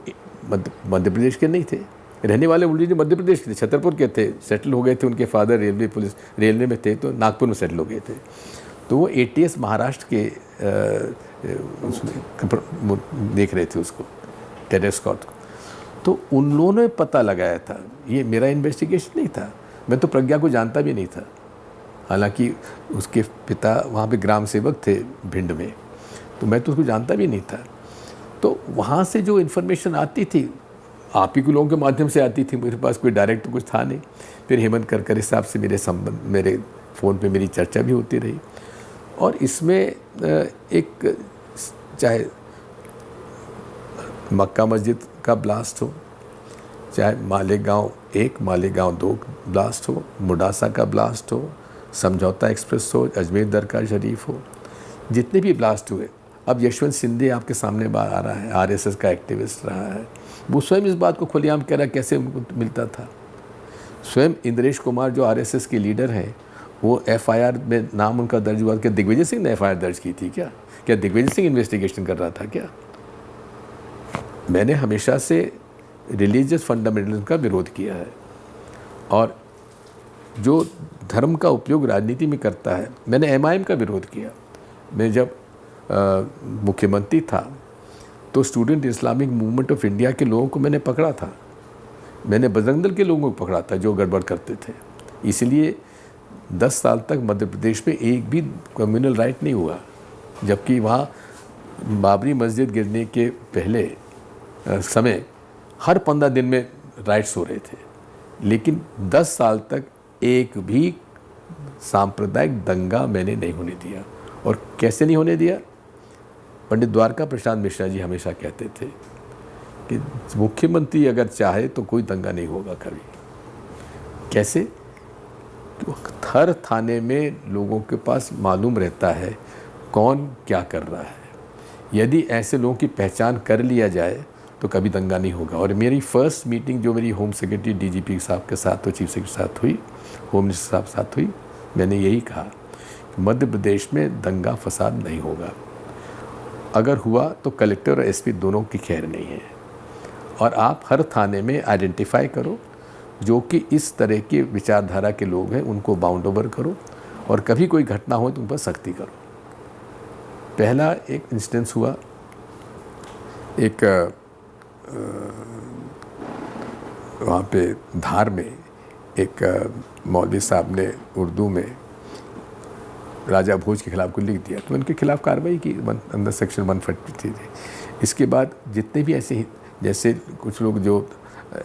मध्य प्रदेश के नहीं थे, रहने वाले उल्टी मध्य प्रदेश के थे, छतरपुर के थे, सेटल हो गए थे। उनके फादर रेलवे में थे, तो नागपुर में सेटल हो गए थे। तो वो ATS महाराष्ट्र के देख रहे थे उसको, टेरर स्कॉट को। तो उन लोगों ने पता लगाया था। ये मेरा इन्वेस्टिगेशन नहीं था। मैं तो प्रज्ञा को जानता भी नहीं था, हालांकि उसके पिता वहाँ पे ग्राम सेवक थे भिंड में, तो मैं तो उसको जानता भी नहीं था। तो वहाँ से जो इन्फॉर्मेशन आती थी, आप ही के लोगों के माध्यम से आती थी। मेरे पास कोई डायरेक्ट तो कुछ था नहीं। फिर हेमंत करकरे साहब से मेरे फ़ोन पे मेरी चर्चा भी होती रही। और इसमें एक, चाहे मक्का मस्जिद का ब्लास्ट हो, चाहे मालेगांव 1, मालेगांव 2 ब्लास्ट हो, मुडासा का ब्लास्ट हो, समझौता एक्सप्रेस हो, अजमेर दरगाह शरीफ हो, जितने भी ब्लास्ट हुए। अब यशवंत सिंधे आपके सामने बाहर आ रहा है, आरएसएस का एक्टिविस्ट रहा है। वो स्वयं इस बात को खुलेआम कह रहा है कैसे उनको मिलता था। स्वयं इंद्रेश कुमार जो आरएसएस के लीडर हैं, वो एफआईआर में नाम उनका दर्ज हुआ। क्या दिग्विजय सिंह ने एफआईआर दर्ज की थी क्या दिग्विजय सिंह इन्वेस्टिगेशन कर रहा था क्या? मैंने हमेशा से रिलीजियस फंडामेंटलिज्म का विरोध किया है, और जो धर्म का उपयोग राजनीति में करता है, मैंने एमआईएम का विरोध किया। मैं जब मुख्यमंत्री था तो student Islamic movement of India के लोगों को मैंने पकड़ा था। मैंने बजरंग दल के लोगों को पकड़ा था जो गड़बड़ करते थे। इसलिए 10 साल तक मध्य प्रदेश में एक भी कम्युनल राइट नहीं हुआ, जबकि वहाँ बाबरी मस्जिद गिरने के पहले समय हर 15 दिन में राइट्स हो रहे थे। लेकिन 10 साल तक एक भी सांप्रदायिक दंगा मैंने नहीं होने दिया। और कैसे नहीं होने दिया? पंडित द्वारका प्रसाद मिश्रा जी हमेशा कहते थे कि मुख्यमंत्री अगर चाहे तो कोई दंगा नहीं होगा कभी। कैसे? तो हर थाने में लोगों के पास मालूम रहता है कौन क्या कर रहा है। यदि ऐसे लोगों की पहचान कर लिया जाए तो कभी दंगा नहीं होगा। और मेरी फर्स्ट मीटिंग जो मेरी होम सेक्रेटरी DGP साहब के साथ, तो चीफ सेक्रेटरी साथ हुई, होम मिनिस्टर साहब साथ हुई, मैंने यही कहा मध्य प्रदेश में दंगा फसाद नहीं होगा। अगर हुआ तो कलेक्टर और SP दोनों की खैर नहीं है। और आप हर थाने में आइडेंटिफाई करो जो कि इस तरह के विचारधारा के लोग हैं, उनको बाउंड ओवर करो, और कभी कोई घटना हो तो उन पर सख्ती करो। पहला एक इंस्टेंस हुआ, एक वहाँ पे धार में एक मौलवी साहब ने उर्दू में राजा भोज के खिलाफ को लिख दिया, तो उनके खिलाफ कार्रवाई की अंदर सेक्शन 143 थी। इसके बाद जितने भी ऐसे, जैसे कुछ लोग जो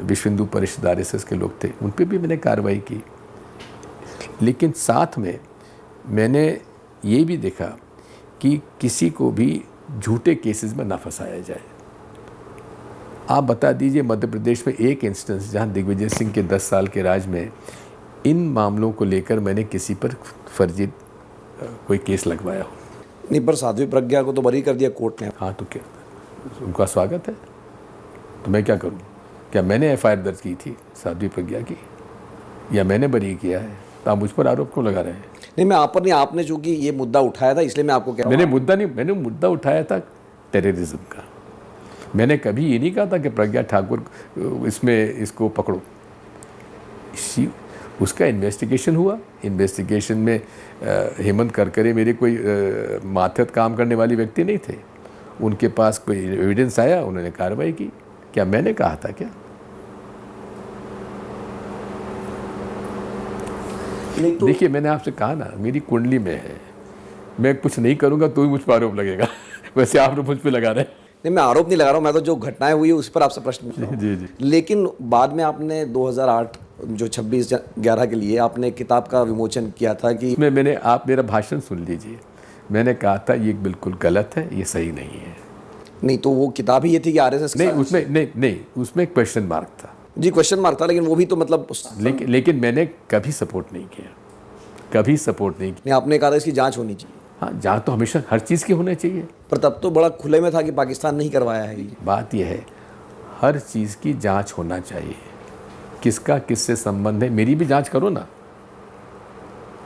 विश्व हिंदू परिषद RSS के लोग थे, उन पर भी मैंने कार्रवाई की। लेकिन साथ में मैंने ये भी देखा कि किसी को भी झूठे केसेस में ना फंसाया जाए। आप बता दीजिए मध्य प्रदेश में एक इंस्टेंस जहाँ दिग्विजय सिंह के 10 साल के राज में इन मामलों को लेकर मैंने किसी पर फर्जी कोई केस लगवाया हो। नहीं, पर साध्वी प्रज्ञा को तो बरी कर दिया कोर्ट ने। हाँ, तो क्या उनका स्वागत है, तो मैं क्या करूँ? क्या मैंने एफआईआर दर्ज की थी साध्वी प्रज्ञा की, या मैंने बरी किया है? तो आप मुझ पर आरोप क्यों लगा रहे हैं? नहीं, मैं आप पर नहीं, आपने चूंकि ये मुद्दा उठाया था इसलिए मैं आपको कह रहा हूँ। मैंने मुद्दा उठाया था टेररिज्म का। मैंने कभी ये नहीं कहा था कि प्रज्ञा ठाकुर इसको पकड़ो। उसका इन्वेस्टिगेशन हुआ। इन्वेस्टिगेशन में हेमंत करकरे मेरे कोई मातहत काम करने वाली व्यक्ति नहीं थे। उनके पास कोई एविडेंस आया, उन्होंने कार्रवाई की। क्या मैंने कहा था क्या? तो देखिए, मैंने आपसे कहा ना, मेरी कुंडली में है, मैं कुछ नहीं करूंगा तो ही मुझ पर आरोप लगेगा। वैसे आप मुझ पर लगा रहे हैं। नहीं, मैं आरोप नहीं लगा रहा हूँ, मैं तो जो घटनाएं हुई है उस पर आपसे प्रश्न पूछ रहा हूँ। जी। लेकिन बाद में आपने 2008 जो 26/11 के लिए आपने किताब का विमोचन किया था कि मैंने आप मेरा भाषण सुन लीजिए। मैंने कहा था ये बिल्कुल गलत है, ये सही नहीं है। नहीं, तो वो किताब ही ये थी कि आरएसएस नहीं, उसमें एक क्वेश्चन मार्क था। जी, क्वेश्चन मार्क था, लेकिन वो भी तो मतलब लेकिन मैंने कभी सपोर्ट नहीं किया, कभी सपोर्ट नहीं किया। नहीं, आपने कहा था इसकी जांच होनी चाहिए। हाँ, जांच तो हमेशा हर चीज़ की होनी चाहिए। पर तब तो बड़ा खुले में था कि पाकिस्तान नहीं करवाया है ये। बात यह है, हर चीज़ की जांच होना चाहिए। किसका किससे संबंध है, मेरी भी जांच करो ना।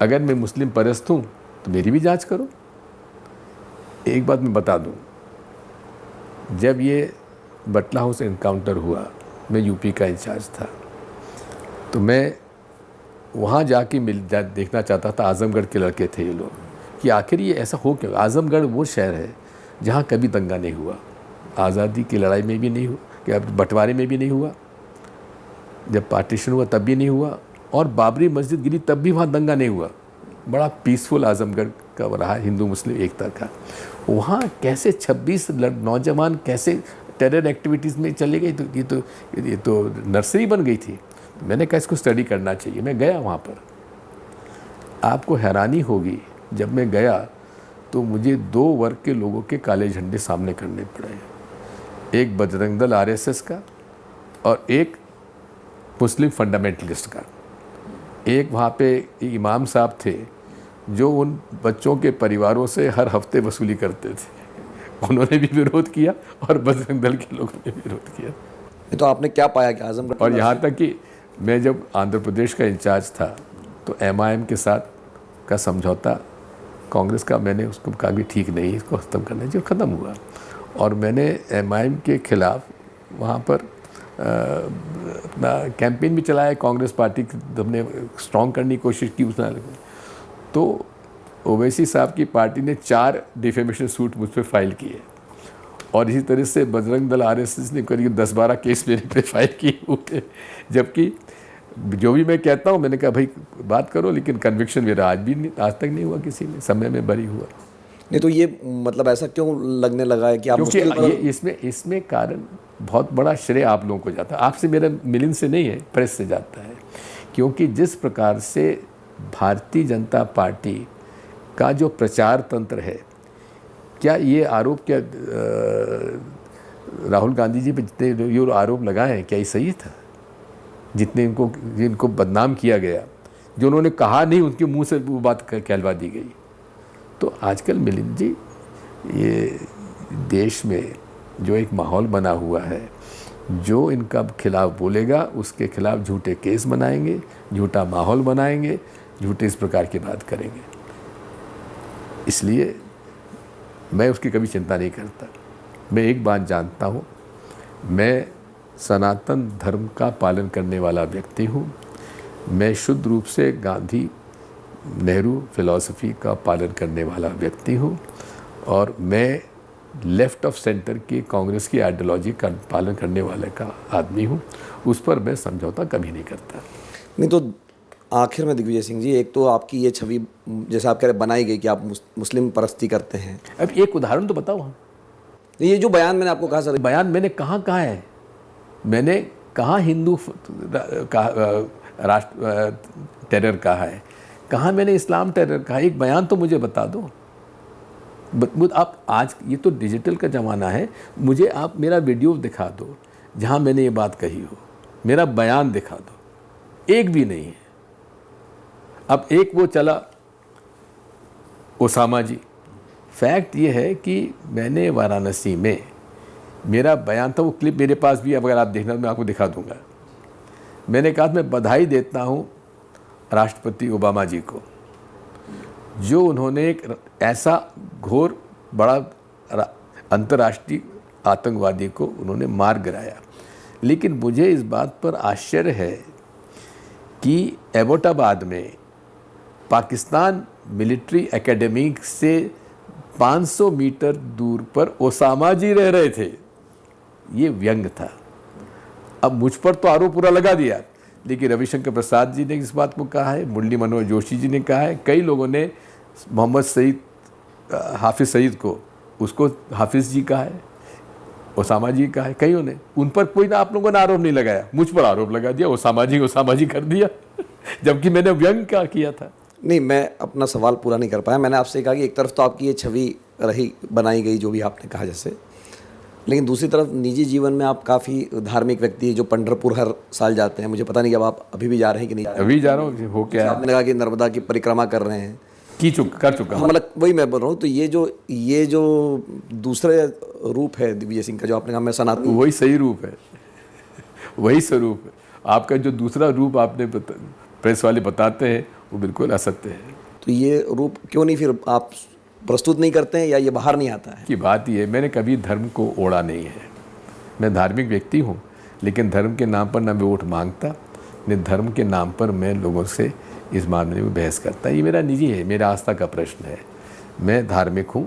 अगर मैं मुस्लिम परस्त हूँ तो मेरी भी जांच करो। एक बात मैं बता दूँ, जब ये बटला हाउस एनकाउंटर हुआ, मैं यूपी का इंचार्ज था, तो मैं वहाँ जाके देखना चाहता था। आजमगढ़ के लड़के थे ये लोग, कि आखिर ये ऐसा हो क्यों। आजमगढ़ वो शहर है जहाँ कभी दंगा नहीं हुआ। आज़ादी की लड़ाई में भी नहीं हुआ, क्या बंटवारे में भी नहीं हुआ, जब पार्टीशन हुआ तब भी नहीं हुआ, और बाबरी मस्जिद गिरी तब भी वहाँ दंगा नहीं हुआ। बड़ा पीसफुल आजमगढ़ का रहा हिंदू मुस्लिम एकता का। वहाँ कैसे 26 नौजवान कैसे टेरर एक्टिविटीज़ में चले गए, तो ये तो नर्सरी बन गई थी। मैंने कहा इसको स्टडी करना चाहिए। मैं गया वहाँ पर, आपको हैरानी होगी, जब मैं गया तो मुझे 2 वर्ग के लोगों के काले झंडे सामने करने पड़े। एक बजरंग दल आरएसएस का और एक मुस्लिम फंडामेंटलिस्ट का। एक वहाँ पे इमाम साहब थे जो उन बच्चों के परिवारों से हर हफ्ते वसूली करते थे, उन्होंने भी विरोध किया और बजरंग दल के लोगों ने भी विरोध किया। तो आपने क्या पाया कि आजमगढ़, और यहाँ तक कि मैं जब आंध्र प्रदेश का इंचार्ज था तो एमआईएम के साथ का समझौता कांग्रेस का, मैंने उसको कहा भी ठीक नहीं, इसको ख़त्म करना चाहिए, ख़त्म हुआ। और मैंने एमआईएम के ख़िलाफ़ वहाँ पर अपना कैंपेन भी चलाया। कांग्रेस पार्टी हमने स्ट्रॉन्ग करने की कोशिश की उसने, तो ओवैसी साहब की पार्टी ने 4 डिफेमेशन सूट मुझ पर फाइल किए, और इसी तरह से बजरंग दल आरएसएस ने करीब 10-12 केस मेरे पे फाइल किए हुए। जबकि जो भी मैं कहता हूँ, मैंने कहा भाई बात करो, लेकिन कन्विक्शन मेरा आज तक नहीं हुआ, किसी ने समय में बरी हुआ नहीं। तो ये मतलब ऐसा क्यों लगने लगा है कि आप, क्योंकि इसमें कारण बहुत बड़ा श्रेय आप लोगों को जाता है। आपसे मेरा मिलन से नहीं है, प्रेस से जाता है। क्योंकि जिस प्रकार से भारतीय जनता पार्टी का जो प्रचार तंत्र है, क्या ये आरोप, क्या राहुल गांधी जी पे जितने ये आरोप लगाए हैं, क्या ये सही था? जितने इनको बदनाम किया गया, जो उन्होंने कहा नहीं उनके मुंह से वो बात कहलवा दी गई। तो आजकल मिलिंद जी, ये देश में जो एक माहौल बना हुआ है, जो इनका खिलाफ बोलेगा उसके खिलाफ झूठे केस बनाएंगे, झूठा माहौल बनाएंगे, झूठे इस प्रकार की बात करेंगे। इसलिए मैं उसकी कभी चिंता नहीं करता। मैं एक बात जानता हूँ, मैं सनातन धर्म का पालन करने वाला व्यक्ति हूँ। मैं शुद्ध रूप से गांधी नेहरू फिलॉसफी का पालन करने वाला व्यक्ति हूँ, और मैं लेफ्ट ऑफ सेंटर की कांग्रेस की आइडियोलॉजी का पालन करने वाले का आदमी हूँ। उस पर मैं समझौता कभी नहीं करता। नहीं, तो आखिर में दिग्विजय सिंह जी, एक तो आपकी ये छवि जैसे आप कह रहे बनाई गई कि आप मुस्लिम परस्ती करते हैं। अब एक उदाहरण तो बताओ। हाँ, ये जो बयान मैंने आपको कहा सर, बयान मैंने कहाँ कहा है? मैंने कहाँ हिंदू राष्ट्र टेरर कहा है? कहाँ मैंने इस्लाम टेरर कहा? एक बयान तो मुझे बता दो। आप आज, ये तो डिजिटल का ज़माना है, मुझे आप मेरा वीडियो दिखा दो जहाँ मैंने ये बात कही हो, मेरा बयान दिखा दो। एक भी नहीं है। अब एक वो चला ओसामा जी। फैक्ट ये है कि मैंने वाराणसी में, मेरा बयान था, वो क्लिप मेरे पास भी है, अगर आप देखना तो मैं आपको दिखा दूंगा। मैंने कहा मैं बधाई देता हूँ राष्ट्रपति ओबामा जी को, जो उन्होंने एक ऐसा घोर बड़ा अंतर्राष्ट्रीय आतंकवादी को उन्होंने मार गिराया। लेकिन मुझे इस बात पर आश्चर्य है कि एबोटाबाद में पाकिस्तान मिलिट्री एकेडमी से 500 मीटर दूर पर ओसामा जी रह रहे थे। ये व्यंग था। अब मुझ पर तो आरोप पूरा लगा दिया, लेकिन रविशंकर प्रसाद जी ने इस बात को कहा है, मुरली मनोहर जोशी जी ने कहा है, कई लोगों ने मोहम्मद सईद, हाफिज़ सईद को, उसको हाफिज़ जी कहा है, ओसामा जी कहा है, कईयों ने। उन पर कोई ना, आप लोगों ने आरोप नहीं लगाया, मुझ पर आरोप लगा दिया, ओसामा जी कर दिया जबकि मैंने व्यंग क्या किया था। नहीं, मैं अपना सवाल पूरा नहीं कर पाया। मैंने आपसे कहा कि एक तरफ तो आपकी ये छवि रही, बनाई गई, जो भी आपने कहा जैसे, लेकिन दूसरी तरफ निजी जीवन में आप काफ़ी धार्मिक व्यक्ति हैं, जो पंढरपुर हर साल जाते हैं। मुझे पता नहीं कि अब आप अभी भी जा रहे हैं कि नहीं जा रहे हैं। अभी जा रहा हूँ, हो क्या है? आपने कहा कि नर्मदा की परिक्रमा कर रहे हैं, कर चुका हूँ। मतलब वही मैं बोल रहा हूँ। तो ये जो दूसरे रूप है दिग्विजय सिंह का, जो आपने कहा मैं सनातन, वही सही रूप है, वही स्वरूप है। आपका जो दूसरा रूप आपने प्रेस वाले बताते हैं, वो बिल्कुल असत्य है। तो ये रूप क्यों नहीं फिर आप प्रस्तुत नहीं करते हैं, या ये बाहर नहीं आता है? कि बात ये, मैंने कभी धर्म को ओढ़ा नहीं है। मैं धार्मिक व्यक्ति हूँ, लेकिन धर्म के नाम पर ना मैं वोट मांगता, न धर्म के नाम पर मैं लोगों से इस मामले में बहस करता। ये मेरा निजी है, मेरा आस्था का प्रश्न है। मैं धार्मिक हूँ।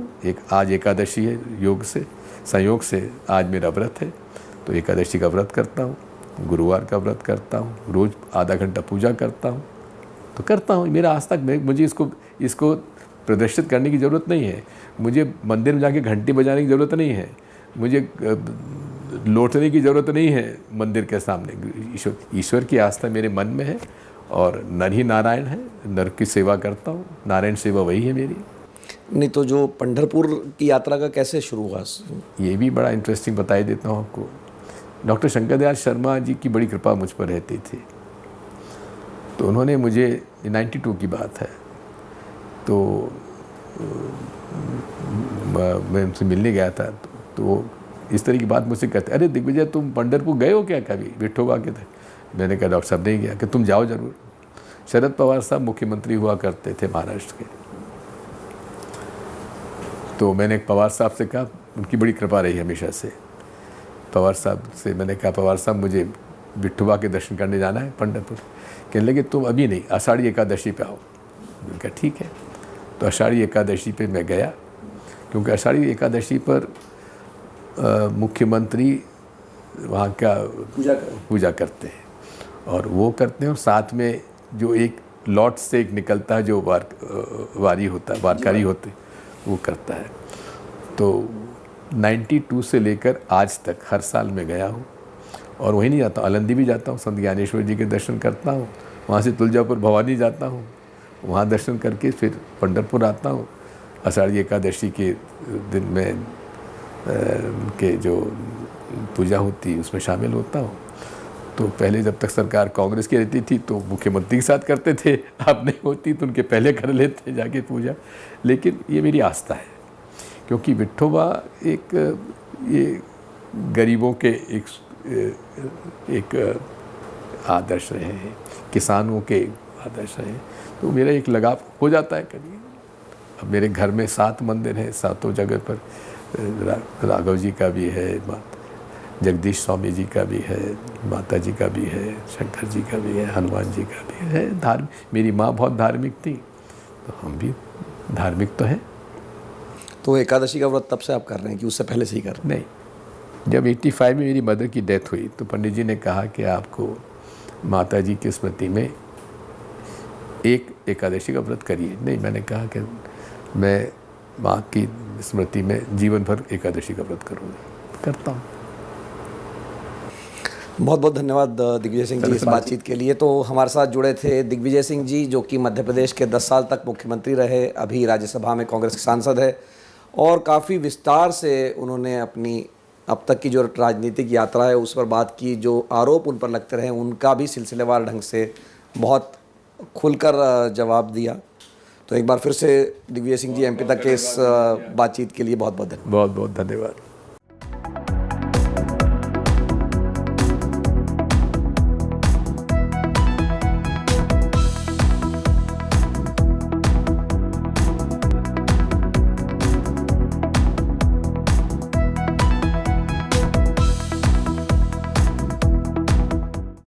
आज एकादशी है, योग से संयोग से आज मेरा व्रत है, तो एकादशी का व्रत करता हूँ, गुरुवार का व्रत करता हूँ, रोज़ आधा घंटा पूजा करता हूँ, तो करता हूँ। मेरा आस्था, मुझे इसको प्रदर्शित करने की ज़रूरत नहीं है। मुझे मंदिर में जाके घंटी बजाने की ज़रूरत नहीं है। मुझे लौटने की ज़रूरत नहीं है मंदिर के सामने। ईश्वर की आस्था मेरे मन में है, और नर ही नारायण है, नर की सेवा करता हूँ, नारायण सेवा वही है मेरी। नहीं तो जो पंढरपुर की यात्रा का कैसे शुरू हुआ? ये भी बड़ा इंटरेस्टिंग बताई देता हूँ आपको। डॉक्टर शंकर दयाल शर्मा जी की बड़ी कृपा मुझ पर रहती थी। तो उन्होंने मुझे, 92 की बात है, तो मैं उनसे मिलने गया था, तो इस तरह की बात मुझसे कहते, अरे दिग्विजय तुम पंढरपुर गए हो क्या कभी विठोबा के तक? मैंने कहा डॉक्टर साहब नहीं गया। कि तुम जाओ ज़रूर। शरद पवार साहब मुख्यमंत्री हुआ करते थे महाराष्ट्र के, तो मैंने पवार साहब से कहा, उनकी बड़ी कृपा रही हमेशा से। पवार साहब से मैंने कहा, पवार साहब मुझे विठोबा के दर्शन करने जाना है पंढरपुर। कहने लगे तुम अभी नहीं, आषाढ़ी एकादशी पे आओ। मैंने कहा ठीक है। तो आषाढ़ी एकादशी पे मैं गया, क्योंकि आषाढ़ी एकादशी पर मुख्यमंत्री वहाँ का पूजा करते हैं, और वो करते हैं, और साथ में जो एक लॉट से एक निकलता है, जो वारी होता है, वारकारी होते, वो करता है। तो 92 से लेकर आज तक हर साल मैं गया हूँ, और वहीं नहीं जाता हूँ, अलंदी भी जाता हूँ, संत ज्ञानेश्वर जी के दर्शन करता हूँ। वहाँ से तुलजापुर भवानी जाता हूँ, वहाँ दर्शन करके फिर पंढरपुर आता हूँ। आषाढ़ी एकादशी के दिन में के जो पूजा होती उसमें शामिल होता हूँ। तो पहले जब तक सरकार कांग्रेस की रहती थी तो मुख्यमंत्री के साथ करते थे, अब नहीं होती तो उनके पहले कर लेते जाके पूजा। लेकिन ये मेरी आस्था है, क्योंकि विठोबा ये गरीबों के एक आदर्श रहे हैं, किसानों के आदर्श रहे हैं, तो मेरा एक लगाव हो जाता है कभी। अब मेरे घर में 7 मंदिर हैं, 7 जगह पर राघव जी का भी है, जगदीश स्वामी जी का भी है, माता जी का भी है, शंकर जी का भी है, हनुमान जी का भी है। मेरी माँ बहुत धार्मिक थी, तो हम भी धार्मिक तो हैं। तो एकादशी का व्रत तब से आप कर रहे हैं कि उससे पहले से ही कर रहे हैं? नहीं, जब 85 में मेरी मदर की डेथ हुई तो पंडित जी ने कहा कि आपको माता जी की स्मृति में एक एकादशी का व्रत करिए। नहीं, मैंने कहा कि मैं माँ की स्मृति में जीवन भर एकादशी का व्रत करूँगा, करता हूँ। बहुत बहुत धन्यवाद दिग्विजय सिंह जी इस बातचीत के लिए। तो हमारे साथ जुड़े थे दिग्विजय सिंह जी, जो कि मध्य प्रदेश के 10 साल तक मुख्यमंत्री रहे, अभी राज्यसभा में कांग्रेस के सांसद है, और काफ़ी विस्तार से उन्होंने अपनी अब तक की जो राजनीतिक यात्रा है उस पर बात की। जो आरोप उन पर लगते रहे उनका भी सिलसिलेवार ढंग से बहुत खुलकर जवाब दिया। तो एक बार फिर से दिग्विजय सिंह जी, एमपी तक के इस बातचीत के लिए बहुत बहुत धन्यवाद। बहुत बहुत धन्यवाद।